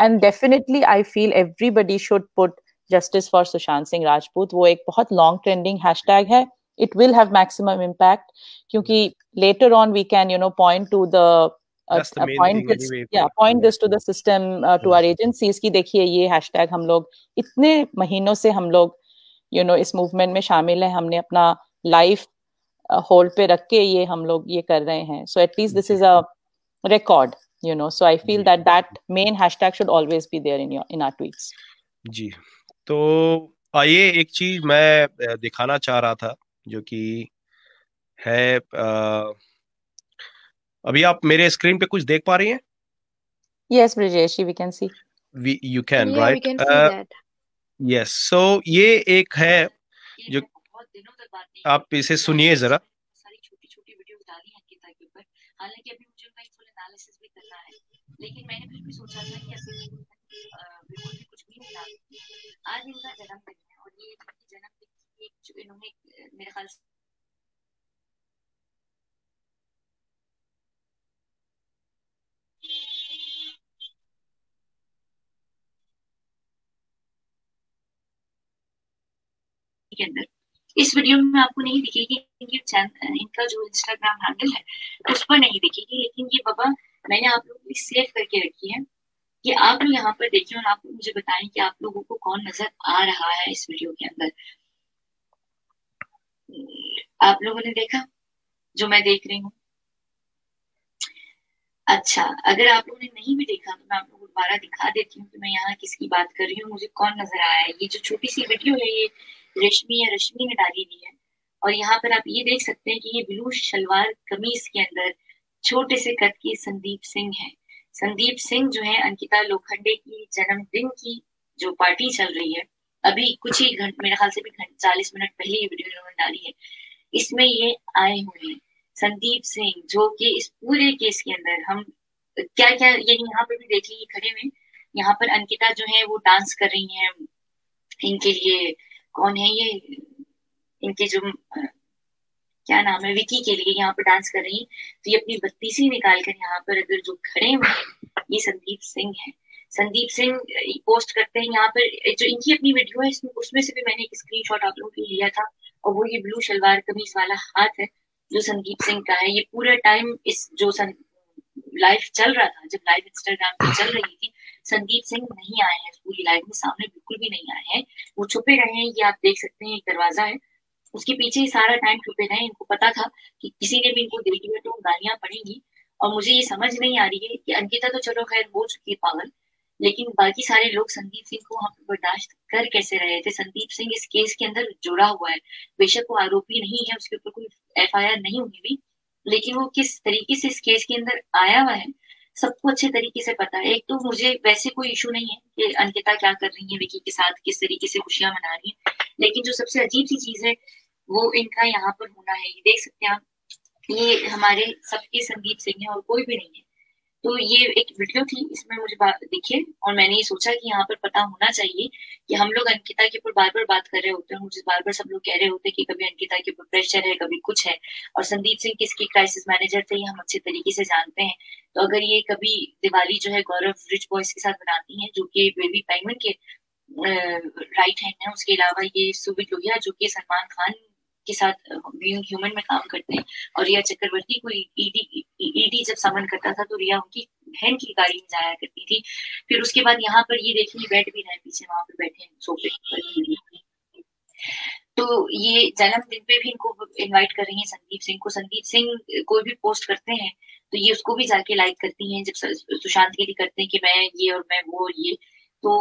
And definitely, I feel everybody should put justice for Sushant Singh Rajput. वो एक बहुत long trending hashtag है. It will have maximum impact क्योंकि later on we can, point to the point this to the system, to our agencies कि देखिए ये hashtag हम लोग इतने महीनों से हम लोग इस मूवमेंट में शामिल है, हमने अपना लाइफ होल्ड पे रख के ये हम लोग ये कर रहे हैं. So at least this is a record, so I feel that that main hashtag should always be there in our tweets. जी, तो ये एक चीज मैं दिखाना चाह रहा था जो कि है, अभी आप मेरे स्क्रीन पे कुछ देख पा रही हैं? Yes Brijesh, we can see. You can, right? We can see that. Yes. So ये एक है जो आप इसे सुनिए जरा. सारी छोटी छोटी वीडियो डाली हैं अंकिता के ऊपर. हालांकि अभी मुझे उनका एक फुल एनालिसिस भी करना है, लेकिन मैंने फिर भी सोचा था कि अभी बिल्कुल भी कुछ भी नहीं डालूंगी. आज इनका जन्मदिन है और ये जन्मदिन की जो इन्होंने मेरे ख्याल से के अंदर इस वीडियो में आपको नहीं दिखेगी, इनका जो इंस्टाग्राम हैंडल है उस पर नहीं दिखेगी, लेकिन ये बाबा मैंने आप लोगों को सेव करके रखी है कि आप लोग यहाँ पर देखिए और आप लोग मुझे बताएं कि आप लोगों को कौन नजर आ रहा है इस वीडियो के अंदर. आप लोगों ने देखा जो मैं देख रही हूँ? अच्छा, अगर आप लोगों ने नहीं भी देखा तो मैं आप लोगों को दोबारा दिखा देती हूँ कि मैं यहाँ किसकी बात कर रही हूँ, मुझे कौन नजर आया है. ये जो छोटी सी वीडियो है ये रश्मि ने डाली हुई है और यहाँ पर आप ये देख सकते हैं कि ये ब्लू शलवार कमीज के अंदर छोटे से कद की संदीप सिंह है. संदीप सिंह जो है अंकिता लोखंडे की जन्मदिन की जो पार्टी चल रही है, अभी कुछ ही घंटे, मेरे ख्याल से भी 40 मिनट पहले ये वीडियो इन्होंने डाली है, इसमें ये आए हुए हैं संदीप सिंह, जो कि इस पूरे केस के अंदर हम क्या क्या, ये यहाँ पे भी देख लीजिए खड़े हुए. यहाँ पर अंकिता जो है वो डांस कर रही हैं, इनके लिए कौन है ये, इनके जो क्या नाम है, विकी के लिए यहाँ पर डांस कर रही है. तो ये अपनी बत्तीसी निकाल कर यहाँ पर अगर जो खड़े हुए हैं ये संदीप सिंह है. संदीप सिंह पोस्ट करते हैं यहाँ पर जो इनकी अपनी वीडियो है इसमें, उसमें से भी मैंने एक स्क्रीनशॉट आप लोगों के लिए लिया था, और वो ये ब्लू शलवार कमीज वाला हाथ है जो संदीप सिंह का है। ये पूरा टाइम इस जो लाइव चल रहा था, जब लाइव इंस्टाग्राम पे चल रही थी, संदीप सिंह नहीं आए हैं पूरी लाइव में, सामने बिल्कुल भी नहीं आए हैं, वो छुपे रहे हैं। ये आप देख सकते हैं, एक दरवाजा है उसके पीछे ही सारा टाइम छुपे रहे। इनको पता था कि किसी ने भी इनको देख लिया तो गालियां पड़ेंगी। और मुझे ये समझ नहीं आ रही है कि अंकिता तो चलो खैर हो चुकी है पागल, लेकिन बाकी सारे लोग संदीप सिंह को वहां पर बर्दाश्त कर कैसे रहे थे। संदीप सिंह इस केस के अंदर जुड़ा हुआ है, बेशक वो आरोपी नहीं है, उसके ऊपर कोई FIR नहीं हुई भी, लेकिन वो किस तरीके से इस केस के अंदर आया हुआ है सबको अच्छे तरीके से पता है। एक तो मुझे वैसे कोई इशू नहीं है कि अंकिता क्या कर रही है विकी के साथ, किस तरीके से खुशियां मना रही है, लेकिन जो सबसे अजीब सी चीज है वो इनका यहाँ पर होना है। ये देख सकते हैं आप, ये हमारे सबके संदीप सिंह है और कोई भी नहीं है। तो ये एक वीडियो थी, इसमें मुझे बात दिखे और मैंने ये सोचा कि यहाँ पर पता होना चाहिए कि हम लोग अंकिता के ऊपर बार बार बात कर रहे होते हैं, मुझे बार बार सब लोग कह रहे होते हैं कि कभी अंकिता के ऊपर प्रेशर है, कभी कुछ है, और संदीप सिंह किसके क्राइसिस मैनेजर थे ये हम अच्छे तरीके से जानते हैं। तो अगर ये कभी दिवाली जो है गौरव रिच बॉयज के साथ बनाती है, जो कि बेबी पेंगुइन के राइट हैंड है, उसके अलावा ये सुबिक लोहिया जो कि सलमान खान के साथ बीइंग ह्यूमन में काम करते हैं, और रिया चक्रवर्ती को ईडी जब समन करता था तो रिया उनकी बहन की गाड़ी में जाया करती थी। फिर उसके बाद यहाँ पर ये देखिए बैठ भी रहे पीछे, वहां पर बैठे हैं सोफे पर। तो ये जन्मदिन पे भी इनको इनवाइट कर रही है संदीप सिंह को। संदीप सिंह कोई भी पोस्ट करते हैं तो ये उसको भी जाके लाइक करती हैं, जब सुशांत के लिए करते हैं कि मैं ये और मैं वो और ये। तो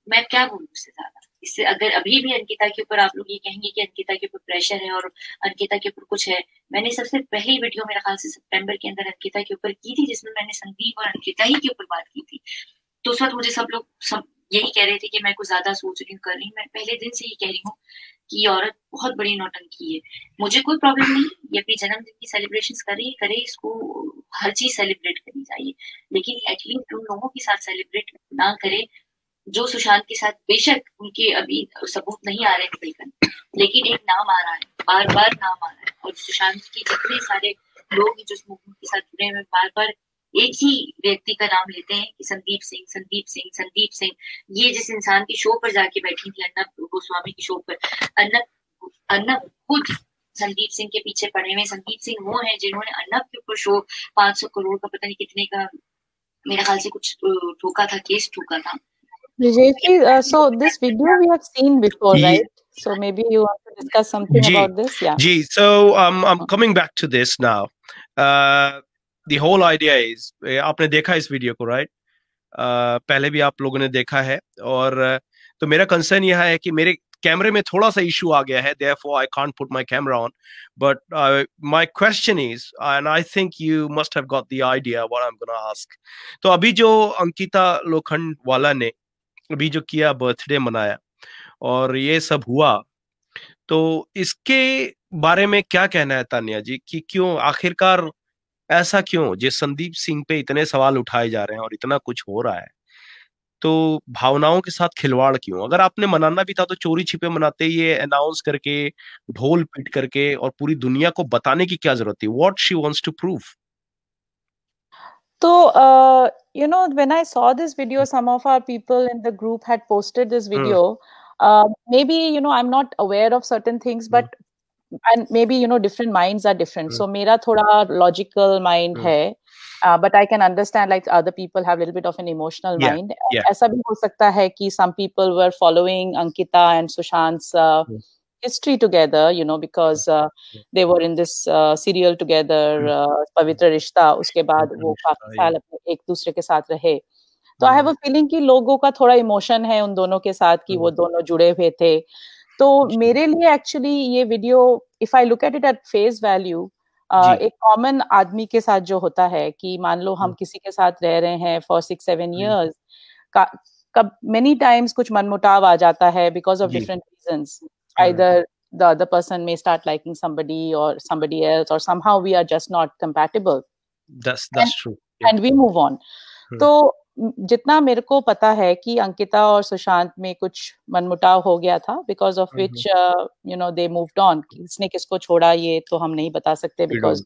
मैं क्या बोलूं उससे ज्यादा। इससे अगर अभी भी अंकिता के ऊपर आप लोग ये कहेंगे कि अंकिता के ऊपर प्रेशर है और अंकिता के ऊपर कुछ है, मैंने सबसे पहली वीडियो मेरे ख्याल से सितंबर के अंदर अंकिता के ऊपर की थी, जिसमें मैंने संदीप और अंकिता ही के ऊपर बात की थी। तो उस वक्त मुझे सब लोग यही कह रहे थे कि मैं कुछ ज्यादा सोच रही हूँ, कर रही हूँ। मैं पहले दिन से ही कह रही हूँ कि ये औरत बहुत बड़ी नौटंकी है। मुझे कोई प्रॉब्लम नहीं, ये अपनी जन्मदिन की सेलिब्रेशन करे, इसको हर चीज सेलिब्रेट करनी चाहिए, लेकिन एटलीस्ट उन लोगों के साथ सेलिब्रेट ना करे जो सुशांत के साथ, बेशक उनके अभी सबूत नहीं आ रहे हैं, लेकिन एक नाम आ रहा है, बार बार नाम आ रहा है, और सुशांत के जितने सारे लोग जो इस मूवमेंट के साथ जुड़े हुए बार बार एक ही व्यक्ति का नाम लेते हैं कि संदीप सिंह, संदीप सिंह, संदीप सिंह। ये जिस इंसान की शो पर जाके बैठी थी, अर्नब गोस्वामी की शो पर, अर्नब खुद संदीप सिंह के पीछे पड़े हुए। संदीप सिंह वो हैं जिन्होंने अर्नब के ऊपर शो 500 करोड़ का पता नहीं कितने का, मेरे ख्याल से कुछ ठोका था, केस ठोका था। Brijesh, so this video we have seen before, right? So maybe you want to discuss something about this, yeah. So I'm coming back to this now. The whole idea is, आपने देखा इस वीडियो को, राइट? पहले भी आप लोगों ने देखा है, और तो मेरा कंसर्न यह है कि मेरे कैमरे में थोड़ा सा इशू आ गया है, therefore I can't put my camera on. But my question is, and I think you must have got the idea what I'm going to ask. तो अभी जो अंकिता लोखंड वाला ने अभी जो किया, बर्थडे मनाया और ये सब हुआ, तो इसके बारे में क्या कहना है तानिया जी कि क्यों आखिरकार ऐसा क्यों, जिस संदीप सिंह पे इतने सवाल उठाए जा रहे हैं और इतना कुछ हो रहा है, तो भावनाओं के साथ खिलवाड़ क्यों? अगर आपने मनाना भी था तो चोरी छिपे मनाते, ये अनाउंस करके, ढोल पीट करके, और पूरी दुनिया को बताने की क्या जरूरत थी? What she wants to prove? So, when I saw this video, some of our people in the group had posted this video. Maybe, I'm not aware of certain things, but and maybe, different minds are different. So, mera thoda logical mind hai, but I can understand like other people have a little bit of an emotional mind. Aisa bhi ho sakta hai ki some people were following Ankita and Sushant's history together, because they were in this serial together, पवित्र रिश्ता, उसके बाद वो काफी साल अपने एक दूसरे के साथ रहे। तो I have a feeling कि लोगों का थोड़ा इमोशन है उन दोनों के साथ कि वो दोनों जुड़े हुए थे। तो मेरे लिए एक्चुअली ये video, if I look at it at face value, एक कॉमन आदमी के साथ जो होता है कि मान लो हम किसी के साथ रह रहे हैं for 6-7 years, many times कुछ मनमुटाव आ जाता है because of different reasons. Either the other person may start liking somebody or somebody else, or somehow we are just not compatible. That's true. And we move on. तो जितना मेरे को पता है कि अंकिता और सुशांत में कुछ मनमुटाव हो गया था, because of which they moved on. किसने किसको छोड़ा ये तो हम नहीं बता सकते, because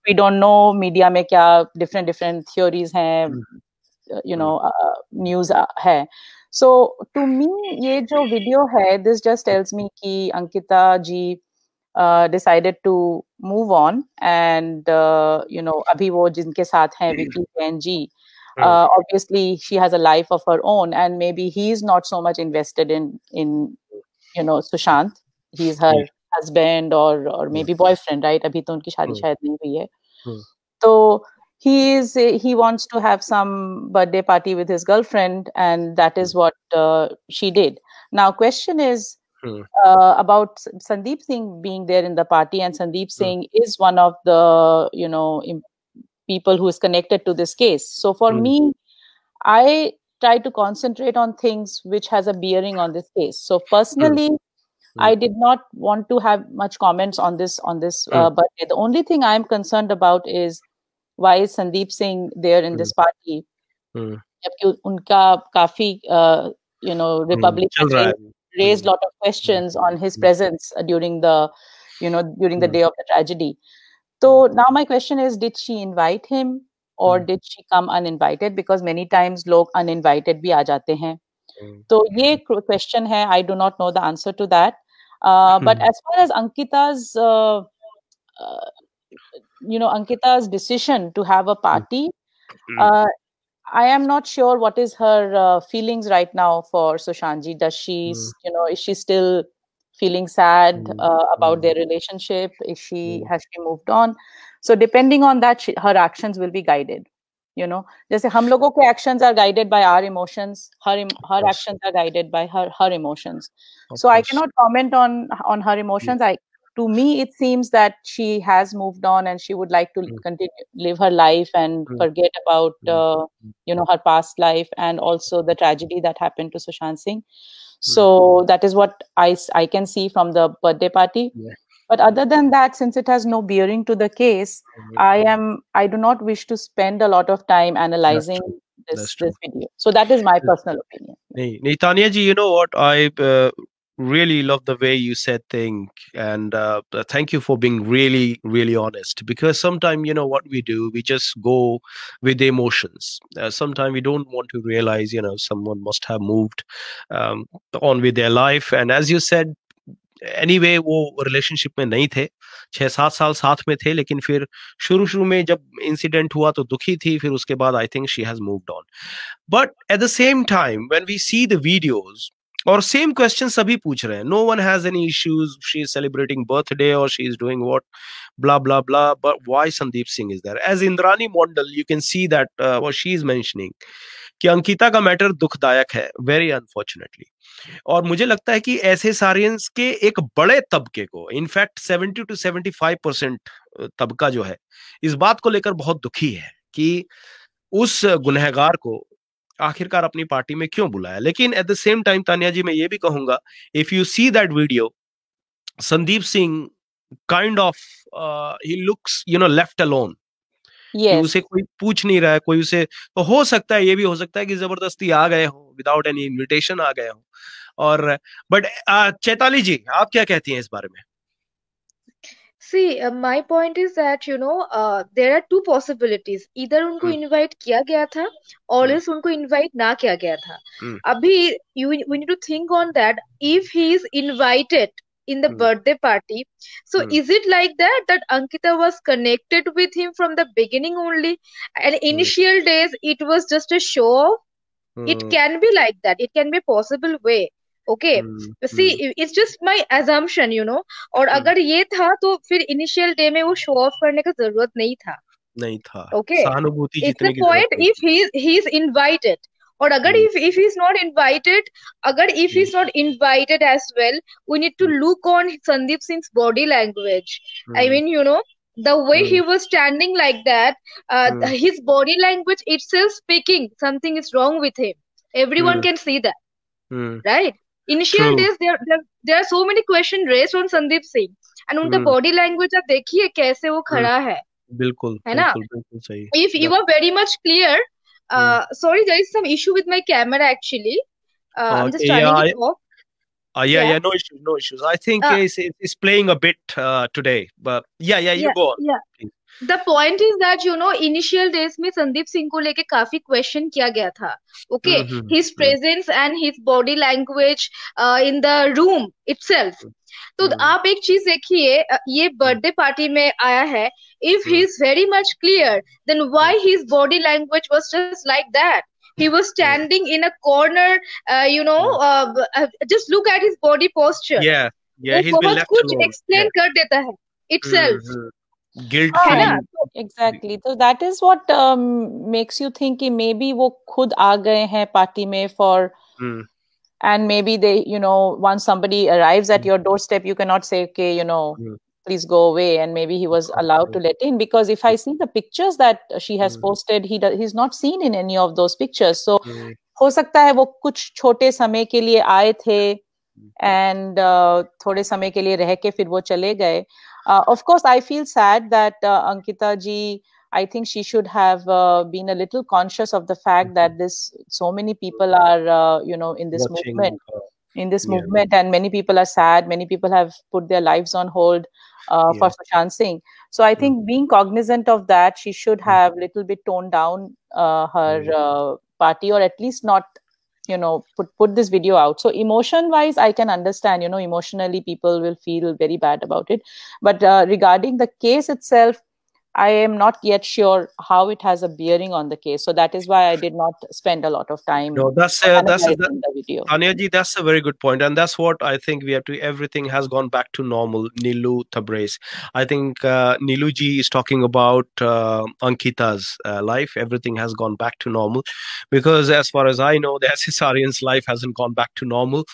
we don't know media में क्या different theories हैं, न्यूज है. So to me ये जो वीडियो है, this just tells me कि अंकिता जी decided to move on, and अभी वो जिनके साथ हैं Vicky Jain ji, obviously she has a life of her own, and maybe he's not so much invested in Sushant. He's her husband or maybe boyfriend, right? अभी तो उनकी शादी शायद नहीं हुई है. तो he wants to have some birthday party with his girlfriend, and that is what she did. Now question is about Sandeep Singh being there in the party, and Sandeep Singh is one of the people who is connected to this case. So for me, I try to concentrate on things which has a bearing on this case. So personally, I did not want to have much comments on this birthday. The only thing I am concerned about is why is Sandeep Singh there in this party? जबकि उनका काफी Republicans raised lot of questions on his presence during the day of the tragedy. So now my question is, did she invite him or did she come uninvited? Because many times लोग uninvited भी आ जाते हैं. तो ये question है. I do not know the answer to that. But as far as Ankita's Ankita's decision to have a party, I am not sure what is her feelings right now for Sushant ji. Does she, is she still feeling sad about their relationship? Has she moved on? So depending on that, her actions will be guided. जैसे हम लोगों के actions are guided by our emotions, her actions are guided by her emotions. So I cannot comment on her emotions. To me, it seems that she has moved on and she would like to continue live her life and forget about her past life and also the tragedy that happened to Sushant Singh. So that is what I can see from the birthday party. But other than that, since it has no bearing to the case, I do not wish to spend a lot of time analyzing this video. So that is my personal opinion. Nee, Tanya ji, you know what? I really love the way you said things, and thank you for being really, really honest. Because sometimes, what we do, we just go with the emotions. Sometimes we don't want to realize, someone must have moved on with their life. And as you said, anyway, वो रिलेशनशिप में नहीं थे, 6-7 साल साथ में थे, लेकिन फिर शुरू में जब इंसिडेंट हुआ तो दुखी थी, फिर उसके बाद I think she has moved on. But at the same time when we see the videos, और सेम क्वेश्चन सभी पूछ रहे हैं, no one has any issues, she is celebrating birthday और she is doing what blah blah blah, but why Sandeep Singh is there? As Indrani Mondal, you can see that what she is mentioning कि अंकिता का मैटर दुखदायक है, वेरी अनफॉर्चुनेटली. और मुझे लगता है कि ऐसे सारियंस के एक बड़े तबके को, इनफैक्ट 70 to 75% तबका जो है, इस बात को लेकर बहुत दुखी है कि उस गुनहगार को आखिरकार अपनी पार्टी में क्यों बुलाया. लेकिन at the same time Tania ji, मैं ये भी कहूंगा, if you see that video, Sandeep Singh kind of he looks left alone. Yes. उसे कोई पूछ नहीं रहा है, कोई उसे, तो हो सकता है, ये भी हो सकता है कि जबरदस्ती आ गए हो, विदाउट एनी इनविटेशन आ गए हो. और बट चैताली जी, आप क्या कहती हैं इस बारे में? See, my point is that there are two possibilities. Either उनको invite किया गया था or else उनको invite ना किया गया था. अभी we need to think on that. If he is invited in the birthday party, so is it like that Ankita was connected with him from the beginning only, and initial days it was just a show off? It can be like that. It can be a possible way. Okay, see, it's just my assumption, और अगर ये था तो फिर initial day में वो show off करने का जरूरत नहीं था. Okay, सहानुभूति it's the point. If he is invited, और अगर if he is not invited, if he is not invited as well, we need to look on Sandeep Singh's body language. I mean, the way he was standing like that, his body language itself speaking something is wrong with him. Everyone can see that, right? Initial days, there are so many questions raised on Sandeep Singh, and उनका body language आप देखिए कैसे वो खड़ा है. बिल्कुल, है ना? बिल्कुल सही. If you are very much clear, sorry, there is some issue with my camera actually. I'm just turning it off. Yeah. No issues, no issues. I think Uh, it's playing a bit today, but yeah, you yeah, go on, yeah. please. The point is that initial days में संदीप सिंह को लेके काफी क्वेश्चन किया गया था. Okay, Mm-hmm. his presence and his body language in the room itself. तो आप एक चीज देखिए, ये बर्थडे पार्टी में आया है. If he is very much clear, then why his body language was just like that? He was standing in a corner, just look at his body posture. Yeah, वो he's been बहुत left कुछ alone. explain कर देता है itself. Guilt है ना? feeling. Exactly. So that is what makes you think कि maybe वो खुद आ गए हैं पार्टी में for and maybe they, once somebody arrives at your doorstep, you cannot say, okay, please go away, and maybe he was allowed to let in, because if I see the pictures that she has posted, he's not seen in any of those pictures. So हो सकता है वो कुछ छोटे समय के लिए आए थे and थोड़े समय के लिए रह के फिर वो चले गए. Of course, I feel sad that Ankita ji, I think she should have been a little conscious of the fact that so many people are, in this watching, movement, and many people are sad. Many people have put their lives on hold for Sushant Singh. So I think being cognizant of that, she should have little bit toned down her party, or at least not, put this video out. So emotion wise, I can understand, emotionally people will feel very bad about it. But regarding the case itself, I am not yet sure how it has a bearing on the case. So that is why I did not spend a lot of time. No, that's the video. Tanya ji, that's a very good point, and that's what I think we have to. Everything has gone back to normal. Neelu Tabrez, I think Neelu ji is talking about Ankita's life. Everything has gone back to normal, because as far as I know, the SSRian's life hasn't gone back to normal.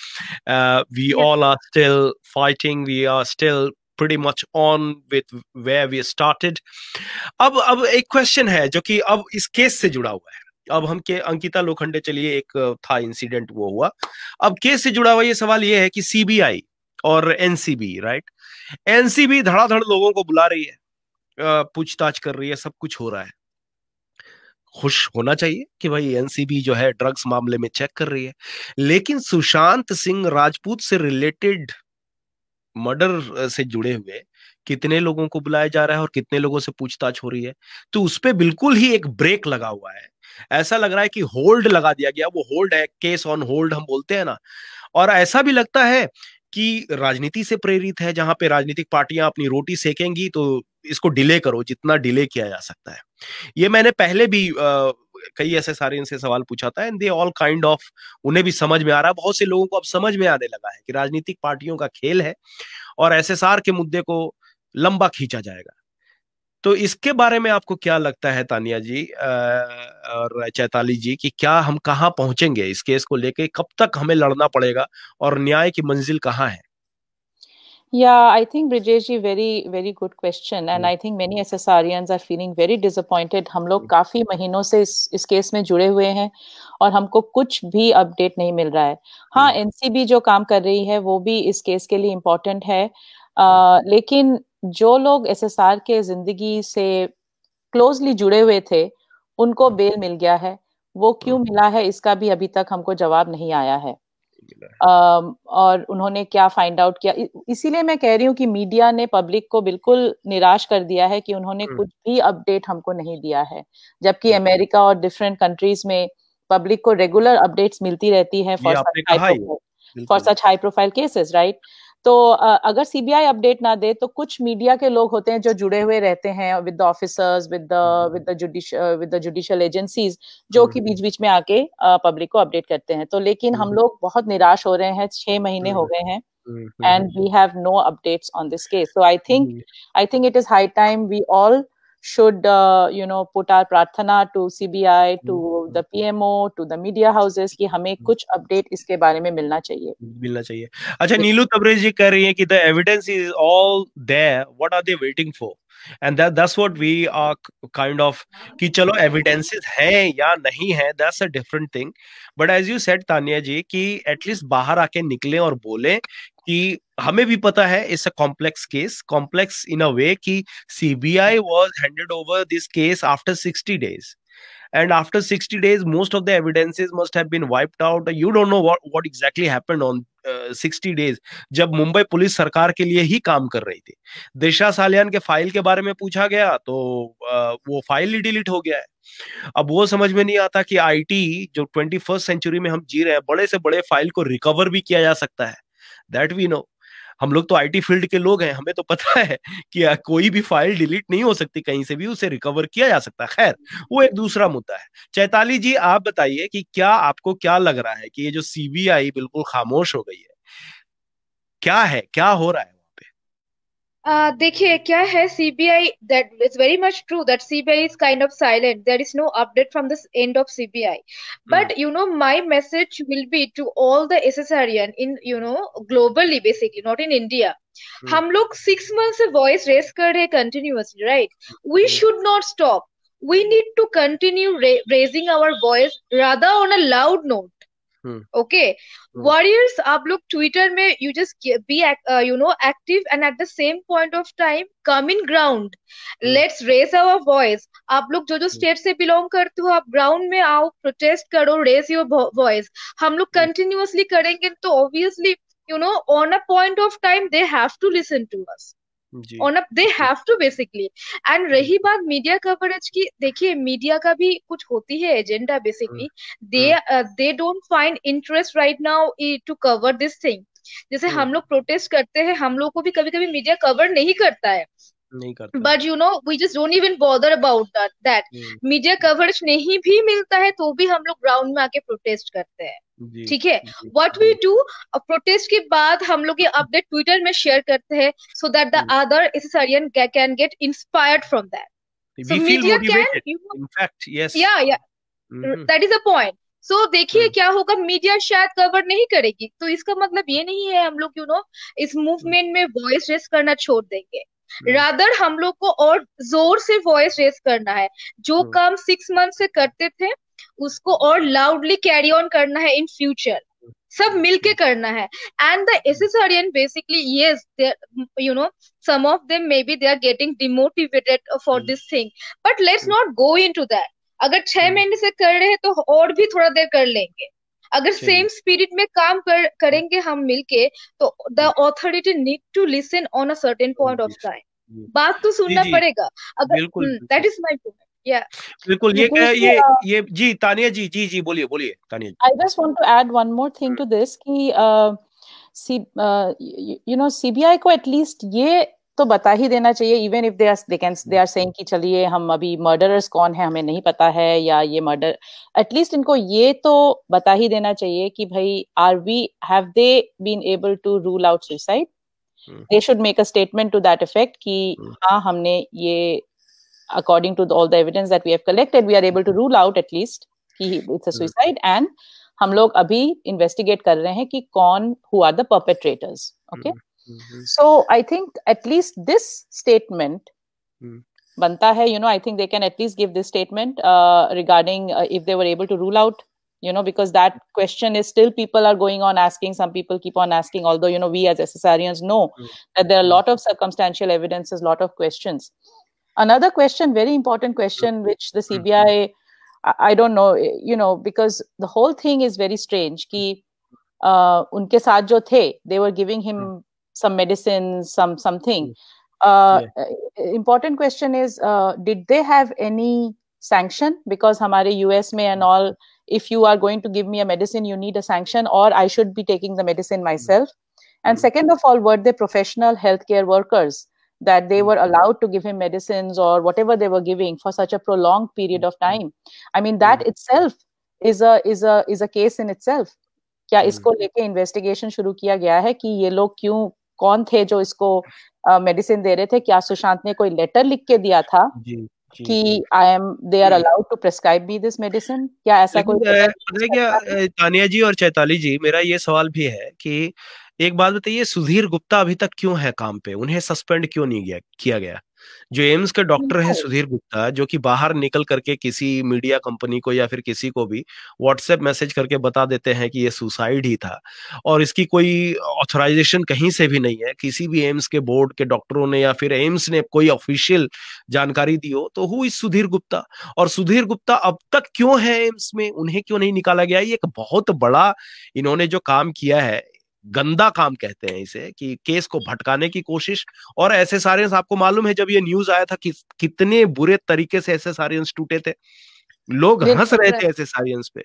We all are still fighting. We are still pretty much on with where we started. अब एक क्वेश्चन है जो कि अब इस केस से जुड़ा हुआ है. अब हम के अंकिता लोखंडे, चलिए एक था इंसिडेंट वो हुआ, अब केस से जुड़ा हुआ ये सवाल ये है कि सीबीआई और एनसीबी, राइट, एनसीबी धड़ाधड़ लोगों को बुला रही है, पूछताछ कर रही है, सब कुछ हो रहा है. खुश होना चाहिए कि भाई एनसीबी जो है ड्रग्स मामले में चेक कर रही है, लेकिन सुशांत सिंह राजपूत से रिलेटेड मर्डर से जुड़े हुए कितने लोगों को बुलाया जा रहा है और कितने लोगों से पूछताछ हो रही है, तो उस पर बिल्कुल ही एक ब्रेक लगा हुआ है. ऐसा लग रहा है कि होल्ड लगा दिया गया. वो होल्ड है, केस ऑन होल्ड हम बोलते हैं ना. और ऐसा भी लगता है कि राजनीति से प्रेरित है, जहां पे राजनीतिक पार्टियां अपनी रोटी सेकेंगी तो इसको डिले करो, जितना डिले किया जा सकता है. ये मैंने पहले भी कई ऐसे सारे इनसे सवाल पूछा था, and they all kind of, उन्हें भी समझ में आ रहा है. बहुत से लोगों को अब समझ में आने लगा है कि राजनीतिक पार्टियों का खेल है और एसएसआर के मुद्दे को लंबा खींचा जाएगा. तो इसके बारे में आपको क्या लगता है तानिया जी और चैताली जी, कि क्या हम कहाँ पहुंचेंगे इस केस को लेके, कब तक हमें लड़ना पड़ेगा और न्याय की मंजिल कहाँ है? Yeah, I think Brijesh ji, very, very good question. And I think many SSRians are feeling very disappointed. हम लोग काफी महीनों से इस केस में जुड़े हुए हैं और हमको कुछ भी अपडेट नहीं मिल रहा है. हाँ, एनसीबी जो काम कर रही है वो भी इस केस के लिए इम्पोर्टेंट है, लेकिन जो लोग एसएसआर के जिंदगी से क्लोजली जुड़े हुए थे उनको बेल मिल गया है. वो क्यों मिला है इसका भी अभी तक हमको जवाब नहीं आया है. और उन्होंने क्या फाइंड आउट किया, इसीलिए मैं कह रही हूँ कि मीडिया ने पब्लिक को बिल्कुल निराश कर दिया है कि उन्होंने कुछ भी अपडेट हमको नहीं दिया है, जबकि अमेरिका और डिफरेंट कंट्रीज में पब्लिक को रेगुलर अपडेट्स मिलती रहती है for such high profile cases, right. तो अगर सीबीआई अपडेट ना दे तो कुछ मीडिया के लोग होते हैं जो जुड़े हुए रहते हैं with the officers, with the judicial agencies, जो कि बीच बीच में आके पब्लिक को अपडेट करते हैं. तो लेकिन हम लोग बहुत निराश हो रहे हैं. 6 महीने हो गए हैं and we have no updates on this case. So I think it is high time we all should put our प्रार्थना to CBI, to the PMO, to the media houses कि हमें कुछ अपडेट इसके बारे में मिलना चाहिए. अच्छा, नीलू तबरेज जी कह रही हैं कि the evidence is all there, what are they waiting for? And that's what we are kind of, कि चलो evidences हैं या नहीं है, that's a different thing. But as you said Tania जी, कि at least बाहर आके निकले और बोले कि हमें भी पता है it's a complex case, complex in a way कि CBI was handed over this case after 60 days, and after 60 days most of the evidences must have been wiped out. You don't know what exactly happened on 60 days, जब मुंबई पुलिस सरकार के लिए ही काम कर रही थी। दिशा सालियान के फाइल के बारे में पूछा गया तो वो फाइल ही डिलीट हो गया है। अब वो समझ में नहीं आता कि आईटी जो 21st सेंचुरी में हम जी रहे हैं, बड़े से बड़े फाइल को रिकवर भी किया जा सकता है। That we know. हम लोग तो आईटी फील्ड के लोग हैं, हमें तो पता है कि कोई भी फाइल डिलीट नहीं हो सकती, कहीं से भी उसे रिकवर किया जा सकता है। खैर, वो एक दूसरा मुद्दा है। चैताली जी, आप बताइए कि क्या आपको क्या लग रहा है कि ये जो सीबीआई बिल्कुल खामोश हो गई है, क्या हो रहा है वहां पे? देखिए क्या है CBI, that it's very much true that CBI is kind of silent. There is no update from this end of CBI. But my message will be to all the SSRian in globally, basically not in India. हम लोग 6 months से वॉइस रेस कर रहे continuously, right? We should not stop. We need to continue raising our voice rather on a loud note. Okay warriors, आप लोग ट्विटर में you just be active and at the same point of time come in ground. Let's raise our voice. आप लोग जो स्टेट से बिलोंग करते हो, आप ग्राउंड में आओ, प्रोटेस्ट करो, रेस योर वॉइस. हम लोग कंटिन्यूअसली करेंगे तो obviously on a point of time they have to listen to us. they have to basically. And रही बात मीडिया कवरेज की, देखिए मीडिया का भी कुछ होती है agenda basically. they don't find interest right now to cover this thing. जैसे हम लोग प्रोटेस्ट करते हैं, हम लोग को भी कभी कभी मीडिया कवर नहीं करता है, but we just don't even bother about that. Media coverage नहीं भी मिलता है तो भी हम लोग ग्राउंड में आके प्रोटेस्ट करते हैं. ठीक है, व्हाट वी डू, प्रोटेस्ट के बाद हम लोग ये अपडेट ट्विटर में शेयर करते हैं so that the other SSRian can get inspired from that. So media can, in fact, yes, that is a point. So देखिए क्या होगा, मीडिया शायद कवर नहीं करेगी तो इसका मतलब ये नहीं है हम लोग इस मूवमेंट में वॉइस रेस करना छोड़ देंगे. रादर हम लोग को और जोर से वॉइस रेस करना है. जो काम 6 months से करते थे उसको और लाउडली कैरी ऑन करना है इन फ्यूचर. सब मिलके करना है. And the SSRian basically, yes, some of them maybe they are getting demotivated for this thing, but let's not go into that. अगर 6 महीने से कर रहे हैं तो और भी थोड़ा देर कर लेंगे. अगर सेम स्पिरिट में काम करेंगे हम मिलके तो the authority need to listen on a certain point of time. बात तो सुनना पड़ेगा. अगर दैट इज माय पॉइंट. बिल्कुल. ये जी तानिया जी बोलिए तानिया जी. I just want to add one more thing to this कि CBI को एटलीस्ट ये तो बता ही देना चाहिए, even if they are saying कि चलिए हम अभी मर्डरर्स कौन है हमें नहीं पता है या ये मर्डर, एटलीस्ट इनको ये तो बता ही देना चाहिए कि भाई have they been able to rule out suicide. They should make a statement to that effect कि हाँ हमने ये according to all the evidence that we have collected, we are able to rule out at least कि it's a suicide, and हम लोग अभी investigate कर रहे हैं कि कौन who are the perpetrators. Okay, so I think at least this statement बनता है. I think they can at least give this statement regarding if they were able to rule out, because that question is still people are going on asking. Some people keep on asking, although we as SSRians know that there are a lot of circumstantial evidences, lot of questions. Another question, very important question, which the CBI, I don't know, because the whole thing is very strange कि उनके साथ जो थे, they were giving him some medicines, something. Important question is, did they have any sanction? Because हमारे US में and all, if you are going to give me a medicine, you need a sanction, or I should be taking the medicine myself. And second of all, were they professional healthcare workers that they were allowed to give him medicines or whatever they were giving for such a prolonged period of time? I mean, that itself is a case in itself. क्या इसको लेके इन्वेस्टिगेशन शुरू किया गया है कि ये लोग कौन थे जो इसको मेडिसिन दे रहे थे? क्या सुशांत ने कोई लेटर लिख के दिया था कि they are allowed to prescribe me this medicine? क्या ऐसा कोई? क्या तानिया जी और चैताली जी, मेरा ये सवाल भी है कि एक बात बताइए, सुधीर गुप्ता अभी तक क्यों है काम पे? उन्हें सस्पेंड क्यों नहीं किया गया? जो एम्स के डॉक्टर हैं सुधीर गुप्ता, जो कि बाहर निकल करके किसी मीडिया कंपनी को या फिर किसी को भी व्हाट्सएप मैसेज करके बता देते हैं कि ये सुसाइड ही था, और इसकी कोई ऑथराइजेशन कहीं से भी नहीं है, किसी भी एम्स के बोर्ड के डॉक्टरों ने या फिर एम्स ने कोई ऑफिशियल जानकारी दी हो, तो हु इज सुधीर गुप्ता? और सुधीर गुप्ता अब तक क्यों है एम्स में? उन्हें क्यों नहीं निकाला गया? ये एक बहुत बड़ा इन्होंने जो काम किया है, गंदा काम कहते हैं इसे, कि केस को भटकाने की कोशिश। और एसएसआरियंस, आपको मालूम है जब ये न्यूज आया था कि कितने बुरे तरीके से एसएसआरियंस टूटे थे, लोग हंस रहे थे एसएसआरियंस पे।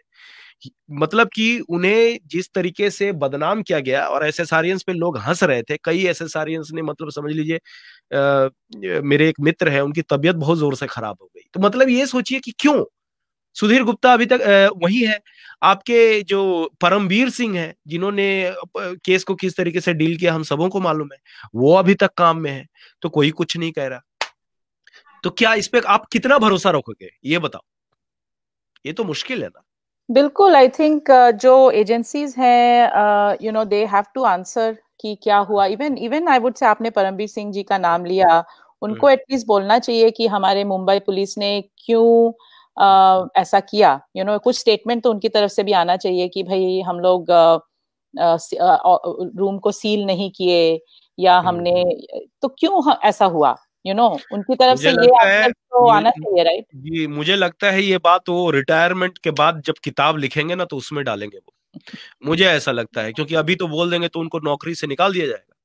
मतलब कि उन्हें जिस तरीके से बदनाम किया गया और एसएसआरियंस पे लोग हंस रहे थे। कई एसएसआरियंस ने, मतलब समझ लीजिए मेरे एक मित्र है, उनकी तबीयत बहुत जोर से खराब हो गई। तो मतलब ये सोचिए कि क्यों। सुधीर गुप्ता अभी तक वही है। आपके जो परमवीर सिंह हैं, जिन्होंने केस को किस तरीके से डील किया हम सबों को मालूम है, वो अभी तक काम में है, तो कोई कुछ नहीं कह रहा। तो क्या इस पे आप कितना भरोसा रखोगे, ये बताओ। ये तो मुश्किल है ना। बिल्कुल, आई थिंक जो एजेंसीज हैं, you know, they have to answer कि क्या हुआ। इवन आई वुड से, आपने परमवीर सिंह जी का नाम लिया, उनको एटलीस्ट बोलना चाहिए कि हमारे मुंबई पुलिस ने क्यों ऐसा किया। यू नो, कुछ स्टेटमेंट तो उनकी तरफ से भी आना चाहिए कि भाई हम लोग रूम को सील नहीं किए, या हमने, तो क्यों ऐसा हुआ। यू नो, उनकी तरफ से ये आंसर तो आना चाहिए, राइट? जी, मुझे लगता है ये बात वो रिटायरमेंट के बाद जब किताब लिखेंगे ना, तो उसमें डालेंगे वो। मुझे ऐसा लगता है, क्योंकि अभी तो बोल देंगे तो उनको नौकरी से निकाल दिया जाएगा।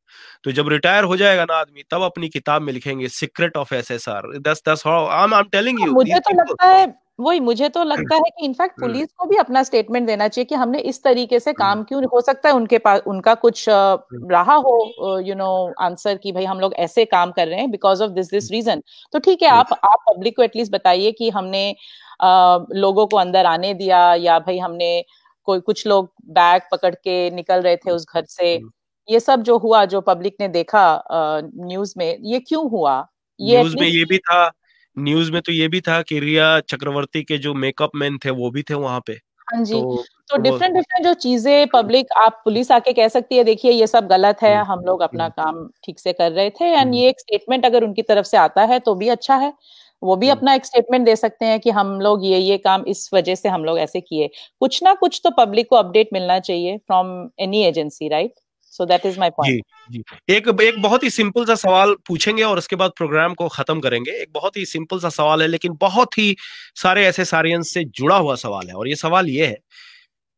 तो जब रिटायर हो जाएगा ना आदमी, तब अपनी किताब में लिखेंगे secret of SSR. That's how I am telling you. मुझे तो लगता है कि इनफैक्ट पुलिस को भी अपना स्टेटमेंट देना चाहिए कि हमने इस तरीके से काम क्यों। हो सकता है उनके पास उनका कुछ रहा हो, यू नो, आंसर कि भाई हम लोग ऐसे काम कर रहे हैं बिकॉज ऑफ दिस रीजन। तो ठीक है, आप पब्लिक को एटलीस्ट बताइए कि हमने लोगों को अंदर आने दिया, या भाई हमने कुछ लोग बैग पकड़ के निकल रहे थे उस घर से। ये सब जो हुआ, जो पब्लिक ने देखा न्यूज में, ये क्यों हुआ। न्यूज में ये भी था, न्यूज में तो ये भी था कि रिया चक्रवर्ती के जो मेकअप मैन थे वो भी थे वहां पे। हाँ जी, तो डिफरेंट जो चीजें पब्लिक, आप पुलिस आके कह सकती है देखिए ये सब गलत है, हम लोग अपना काम ठीक से कर रहे थे। एंड ये एक स्टेटमेंट अगर उनकी तरफ से आता है तो भी अच्छा है। वो भी अपना एक स्टेटमेंट दे सकते हैं कि हम लोग ये काम इस वजह से हम लोग ऐसे किए। कुछ ना कुछ तो पब्लिक को अपडेट मिलना चाहिए from any agency, right? So that is my point. जी, एक बहुत ही सिंपल सा सवाल पूछेंगे और उसके बाद प्रोग्राम को खत्म करेंगे। एक बहुत ही सिंपल सा सवाल है, लेकिन बहुत ही सारे एसएसआरियंस से जुड़ा हुआ सवाल है। और ये सवाल ये है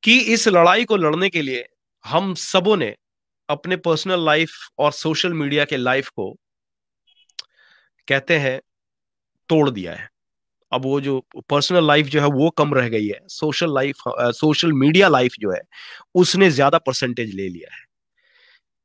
कि इस लड़ाई को लड़ने के लिए हम सबों ने अपने पर्सनल लाइफ और सोशल मीडिया के लाइफ को, कहते हैं, तोड़ दिया है। अब वो जो पर्सनल लाइफ जो है वो कम रह गई है, सोशल मीडिया लाइफ जो है उसने ज्यादा परसेंटेज ले लिया है।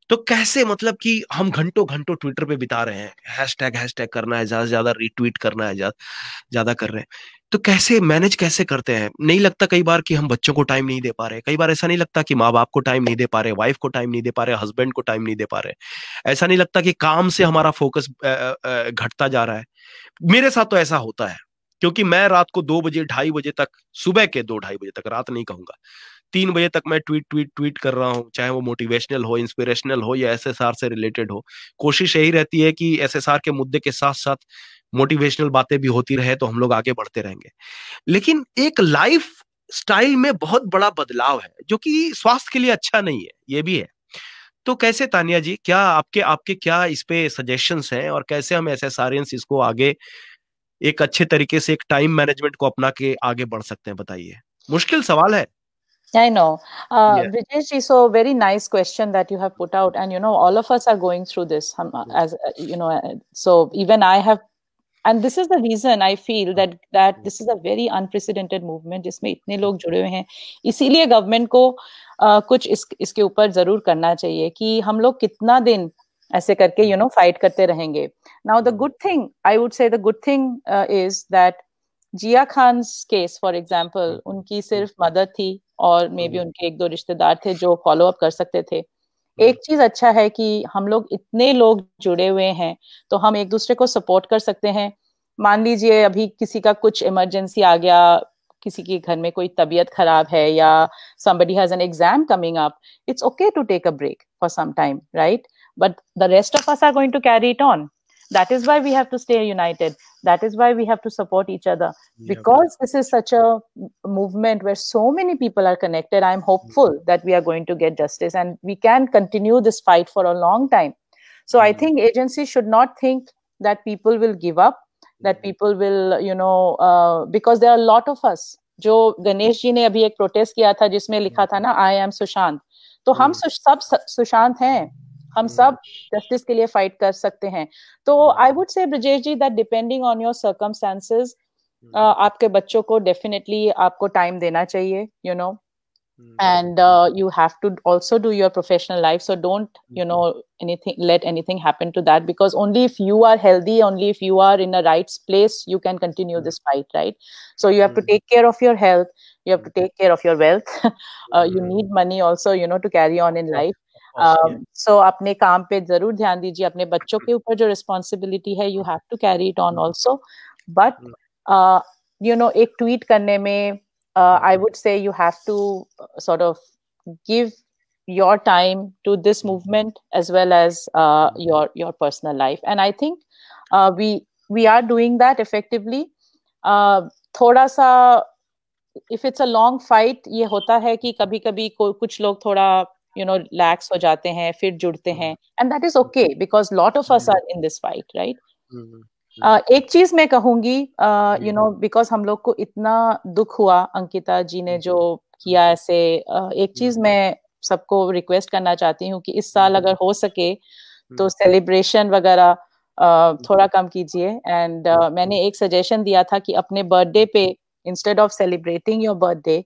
तो कैसे, मतलब कि हम घंटों घंटों ट्विटर पे बिता रहे हैं, हैशटैग करना है, ज्यादा से ज्यादा रीट्वीट करना है, ज्यादा कर रहे हैं। तो कैसे मैनेज कैसे करते हैं? नहीं लगता कई बार कि हम बच्चों को टाइम नहीं दे पा रहे? कई बार ऐसा नहीं लगता कि माँ बाप को टाइम नहीं दे पा रहे, वाइफ को टाइम नहीं दे पा रहे, हस्बैंड को टाइम नहीं दे पा रहे? ऐसा नहीं लगता कि काम से हमारा फोकस घटता जा रहा है? मेरे साथ तो ऐसा होता है, क्योंकि मैं रात को 2 बजे 2:30 बजे तक, सुबह के 2-2:30 बजे तक, रात नहीं कहूंगा, 3 बजे तक मैं ट्वीट कर रहा हूँ, चाहे वो मोटिवेशनल हो, इंस्पिरेशनल हो, या एसएसआर से रिलेटेड हो। कोशिश यही रहती है कि एसएसआर के मुद्दे के साथ साथ मोटिवेशनल बातें भी होती रहे, तो हम लोग आगे बढ़ते रहेंगे। लेकिन एक लाइफ स्टाइल में बहुत बड़ा बदलाव है, जो कि स्वास्थ्य के लिए अच्छा नहीं है, ये भी है। तो कैसे तानिया जी, क्या आपके क्या इस पे सजेशंस हैं, और कैसे हम एसएसआरियंस इसको आगे एक अच्छे तरीके से एक टाइम मैनेजमेंट को अपना के आगे बढ़ सकते हैं? बताइए, मुश्किल सवाल है। I know. Brijesh ji, so very nice question that you have put out. And, you know, all of us are going through this. As you know, so even I have, and this is the reason I feel that this is a very unprecedented movement जिसमें इतने लोग जुड़े हुए हैं। इसीलिए गवर्नमेंट को कुछ इसके ऊपर जरूर करना चाहिए कि हम लोग कितना दिन ऐसे करके, you know, फाइट करते रहेंगे। Now the good thing, I would say the good thing is that Jiah Khan case for example, उनकी सिर्फ मदर थी और मे बी उनके 1-2 रिश्तेदार थे जो फॉलो अप कर सकते थे। एक चीज अच्छा है कि हम लोग इतने लोग जुड़े हुए हैं तो हम एक दूसरे को सपोर्ट कर सकते हैं। मान लीजिए अभी किसी का कुछ इमरजेंसी आ गया, किसी के घर में कोई तबीयत खराब है, या somebody has an exam coming up, it's okay to take a break for some time, right? But the rest of us are going to carry it on. That is why we have to stay united. That is why we have to support each other, because this is such a movement where so many people are connected. I'm hopeful that we are going to get justice and we can continue this fight for a long time. So I think agencies should not think that people will give up, that people will, you know, because there are a lot of us. जो गणेश जी ने अभी एक प्रोटेस्ट किया था जिसमें लिखा था ना, I am Sushant. तो हम सब सुशांत हैं, हम सब जस्टिस के लिए फाइट कर सकते हैं। तो I would say Brijesh ji that depending on your circumstances आपके बच्चों को डेफिनेटली आपको टाइम देना चाहिए, you know, and you have to also do your professional life, so don't, you know, let anything happen to that, because only if you are healthy, only if you are in a right place, you can continue this fight, right? So you have to take care of your health, you have to take care of your wealth. You need money also, you know, to carry on in life. So अपने काम पे जरूर ध्यान दीजिए, अपने बच्चों के ऊपर जो responsibility है, you have to carry it on also. But you know, एक tweet करने में I would say you have to sort of give your time to this movement as well as your personal life, and I think we are doing that effectively. थोड़ा सा if it's a long fight, ये होता है कि कभी कभी कुछ लोग थोड़ा you know lax हो जाते हैं, फिर जुड़ते हैं, and that is okay because lot of us are in this fight, right? एक चीज मैं कहूंगी, यू नो, बिकॉज हम लोग को इतना दुख हुआ अंकिता जी ने जो किया ऐसे, एक चीज मैं सबको रिक्वेस्ट करना चाहती हूँ कि इस साल अगर हो सके तो सेलिब्रेशन वगैरह थोड़ा कम कीजिए। एंड मैंने एक सजेशन दिया था कि अपने बर्थडे पे instead of celebrating your birthday,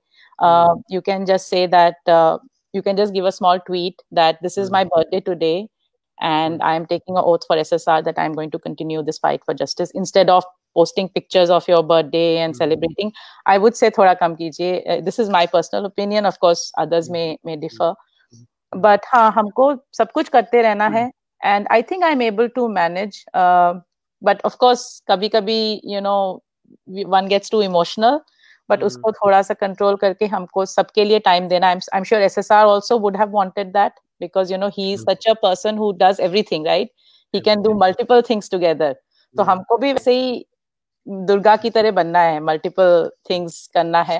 you can just say that, you can just give a small tweet that this is my birthday today and I am taking an oath for SSR that I am going to continue this fight for justice, instead of posting pictures of your birthday and celebrating. I would say thoda kam kijiye. This is my personal opinion, of course others may differ, but हाँ, हमको सब कुछ करते रहना है, and I think I'm able to manage, but of course कभी कभी you know one gets too emotional, but उसको थोड़ा सा कंट्रोल करके हमको सबके लिए टाइम देना। I'm sure SSR also would have wanted that, because you know he is such a person who does everything, right? He can do multiple things together. तो हमको भी वैसे ही दुर्गा की तरह बनना है, multiple things करना है,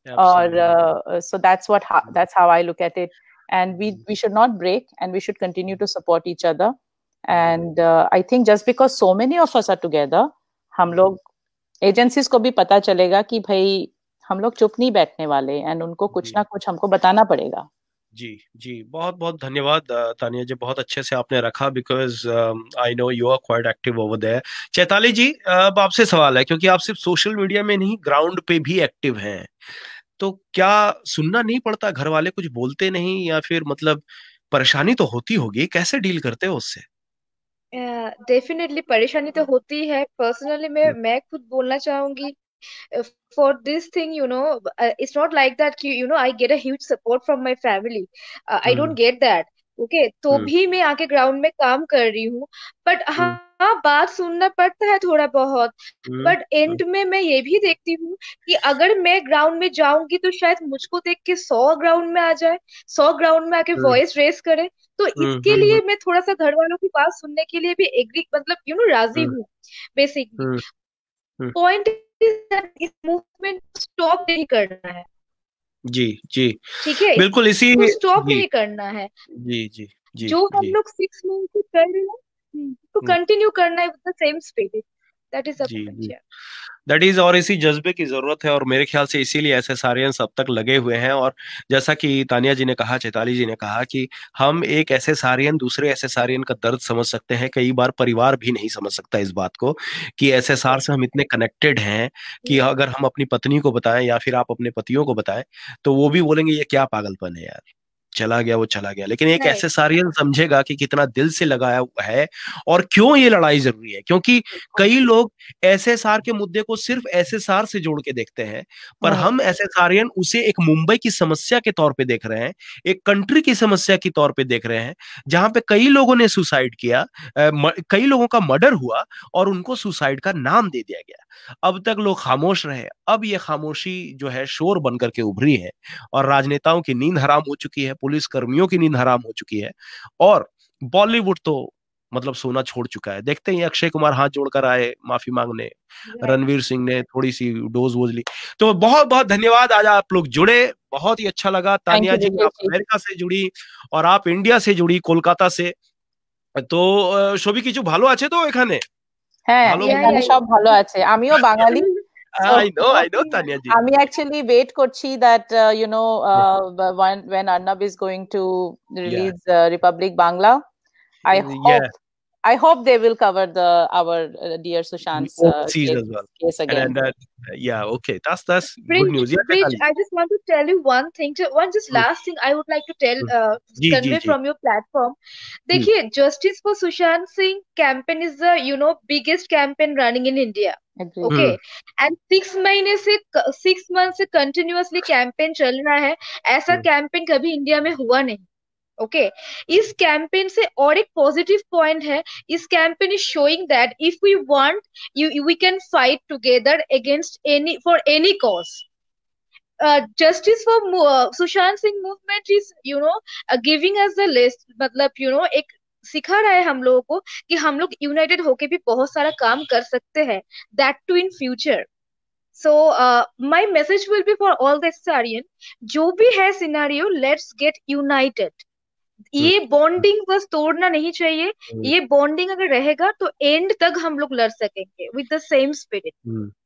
और so that's how I look at it, and we should not break, and we should continue to support each other, and I think just because so many of us are together, हम लोग एजेंसीज को भी पता चलेगा कि भाई हम लोग चुप नहीं बैठने वाले, एंड उनको कुछ ना कुछ हमको बताना पड़ेगा। जी जी, बहुत बहुत धन्यवाद तानिया जी, बहुत अच्छे से आपने रखा, because I know you are quite active over there. Chaitali ji, अब आपसे सवाल है, क्योंकि आप सिर्फ सोशल मीडिया में नहीं ग्राउंड पे भी एक्टिव हैं, तो क्या सुनना नहीं पड़ता, घर वाले कुछ बोलते नहीं, या फिर मतलब परेशानी तो होती होगी, कैसे डील करते हो उससे? डेफिनेटली परेशानी तो होती है। पर्सनली मैं खुद बोलना चाहूंगी, for this thing, you know, it's not like that कि you know I get a huge support from my family, I don't get that, okay? तो भी मैं आके ग्राउंड में काम कर रही हूँ, बट हाँ बात सुनना पड़ता है थोड़ा बहुत, बट एंड में मैं ये भी देखती हूँ कि अगर मैं ग्राउंड में जाऊंगी तो शायद मुझको देख के 100 ग्राउंड में आ जाए, 100 ग्राउंड में आके वॉइस रेस करे, तो इसके लिए मैं थोड़ा सा घर वालों की बात सुनने के लिए भी एग्री, मतलब यू नो राजी हूँ बेसिकली। पॉइंट इस मूवमेंट को स्टॉप नहीं करना है। जी जी, ठीक है, बिल्कुल, इसी स्टॉप नहीं करना है। जी जी जी, जो हम लोग 6 मंथ से कर रहे हैं तो कंटिन्यू करना है with the same spirit, that is that is, और इसी जज्बे की जरूरत है, और मेरे ख्याल से इसीलिए एसएसआरियंस अब तक लगे हुए हैं। और जैसा कि तानिया जी ने कहा, चैताली जी ने कहा कि हम एक एसएसआरियन दूसरे एसएसआरियन का दर्द समझ सकते हैं, कई बार परिवार भी नहीं समझ सकता इस बात को कि एसएसआर से हम इतने कनेक्टेड हैं कि अगर हम अपनी पत्नी को बताएं या फिर आप अपने पतियों को बताएं तो वो भी बोलेंगे ये क्या पागलपन है यार, चला गया वो चला गया। लेकिन एक एसएसआरियन समझेगा कि कितना दिल से लगाया हुआ है और क्यों ये लड़ाई जरूरी है, क्योंकि कई लोग एसएसआर के मुद्दे को सिर्फ एसएसआर से जोड़ के देखते हैं, पर हम एसएसआरियन उसे एक मुंबई की समस्या के तौर पे देख रहे हैं, एक कंट्री की समस्या के तौर पे देख रहे हैं, जहां पे कई लोगों ने सुसाइड किया, कई लोगों का मर्डर हुआ और उनको सुसाइड का नाम दे दिया गया। अब तक लोग खामोश रहे, अब ये खामोशी जो है शोर बनकर के उभरी है, और राजनेताओं की नींद हराम हो चुकी है, पुलिस कर्मियों की नींद हराम हो चुकी है, और बॉलीवुड तो मतलब सोना छोड़ चुका है। देखते हैं, अक्षय कुमार हाथ जोड़कर आए माफी मांगने, रणवीर सिंह ने थोड़ी सी डोज वोज ली। तो बहुत बहुत धन्यवाद, आज आप लोग जुड़े, बहुत ही अच्छा लगा। तानिया जी आप अमेरिका से जुड़ी और आप इंडिया से जुड़ी, कोलकाता से। तो ছবি কিছু ভালো আছে তো এখানে? হ্যাঁ, এখানে সব ভালো আছে, আমিও বাঙালি, I know, Tanya ji. আমি actually wait করছি that when Arnab is going to release Republic Bangla, I hope they will cover our dear Sushant's as well. case again. And okay, that's Bridge, good news. Yeah, Bridge, I just want to tell you one thing. Last thing I would like to tell, convey from your platform. देखिए, Justice for Sushant Singh campaign is the biggest campaign running in India. Agreed. Okay, and 6 months से continuously campaign चल रहा है. ऐसा campaign कभी इंडिया में हुआ नहीं. ओके इस कैंपेन से और एक पॉजिटिव पॉइंट है इस campaign is showing that if we want we can fight together against for any cause justice for Sushant Singh movement is giving us the list मतलब एक सिखा रहा है हम लोगों को कि हम लोग यूनाइटेड होके भी बहुत सारा काम कर सकते हैं that too in future So my message will be for all the SRN जो भी है सिनेरियो लेट्स गेट यूनाइटेड ये बॉन्डिंग बस तोड़ना नहीं चाहिए ये बॉन्डिंग अगर रहेगा तो एंड तक हम लोग लड़ सकेंगे with the same spirit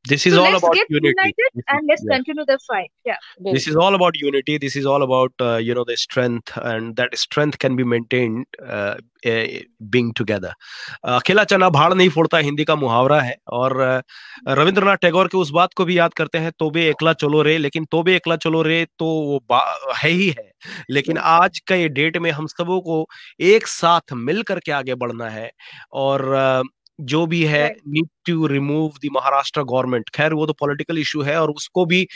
This is all about unity. And let's continue the fight. Yeah. This is all about unity. This is all about the strength, and that strength can be maintained being together. अकेला चना भाड़ नहीं फोड़ता हिंदी का मुहावरा है और रविंद्रनाथ टैगोर के उस बात को भी याद करते हैं तो भी एकला चलो रे लेकिन तो भी एकला चलो रे तो वो है ही है लेकिन आज का ये डेट में हम सबों को एक साथ मिल करके आगे बढ़ना है और जो भी है need to remove the Maharashtra government खैर वो तो पॉलिटिकल इशू है और उसको भी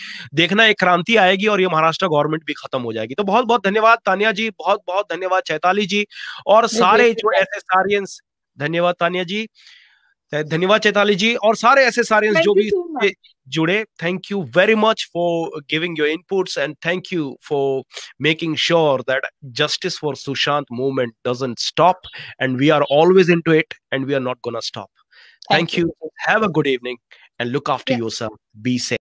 देखना एक क्रांति आएगी और ये महाराष्ट्र गवर्नमेंट भी खत्म हो जाएगी तो बहुत बहुत धन्यवाद तानिया जी बहुत बहुत धन्यवाद चैताली जी और सारे जो एसएसआरियंस धन्यवाद तानिया जी धन्यवाद चैताली जी और सारे एसएसआरियंस जो भी जुड़े thank you very much for giving your inputs and thank you for making sure that justice for Sushant movement doesn't stop and we are always into it and we are not gonna stop thank you have a good evening and look after yourself be safe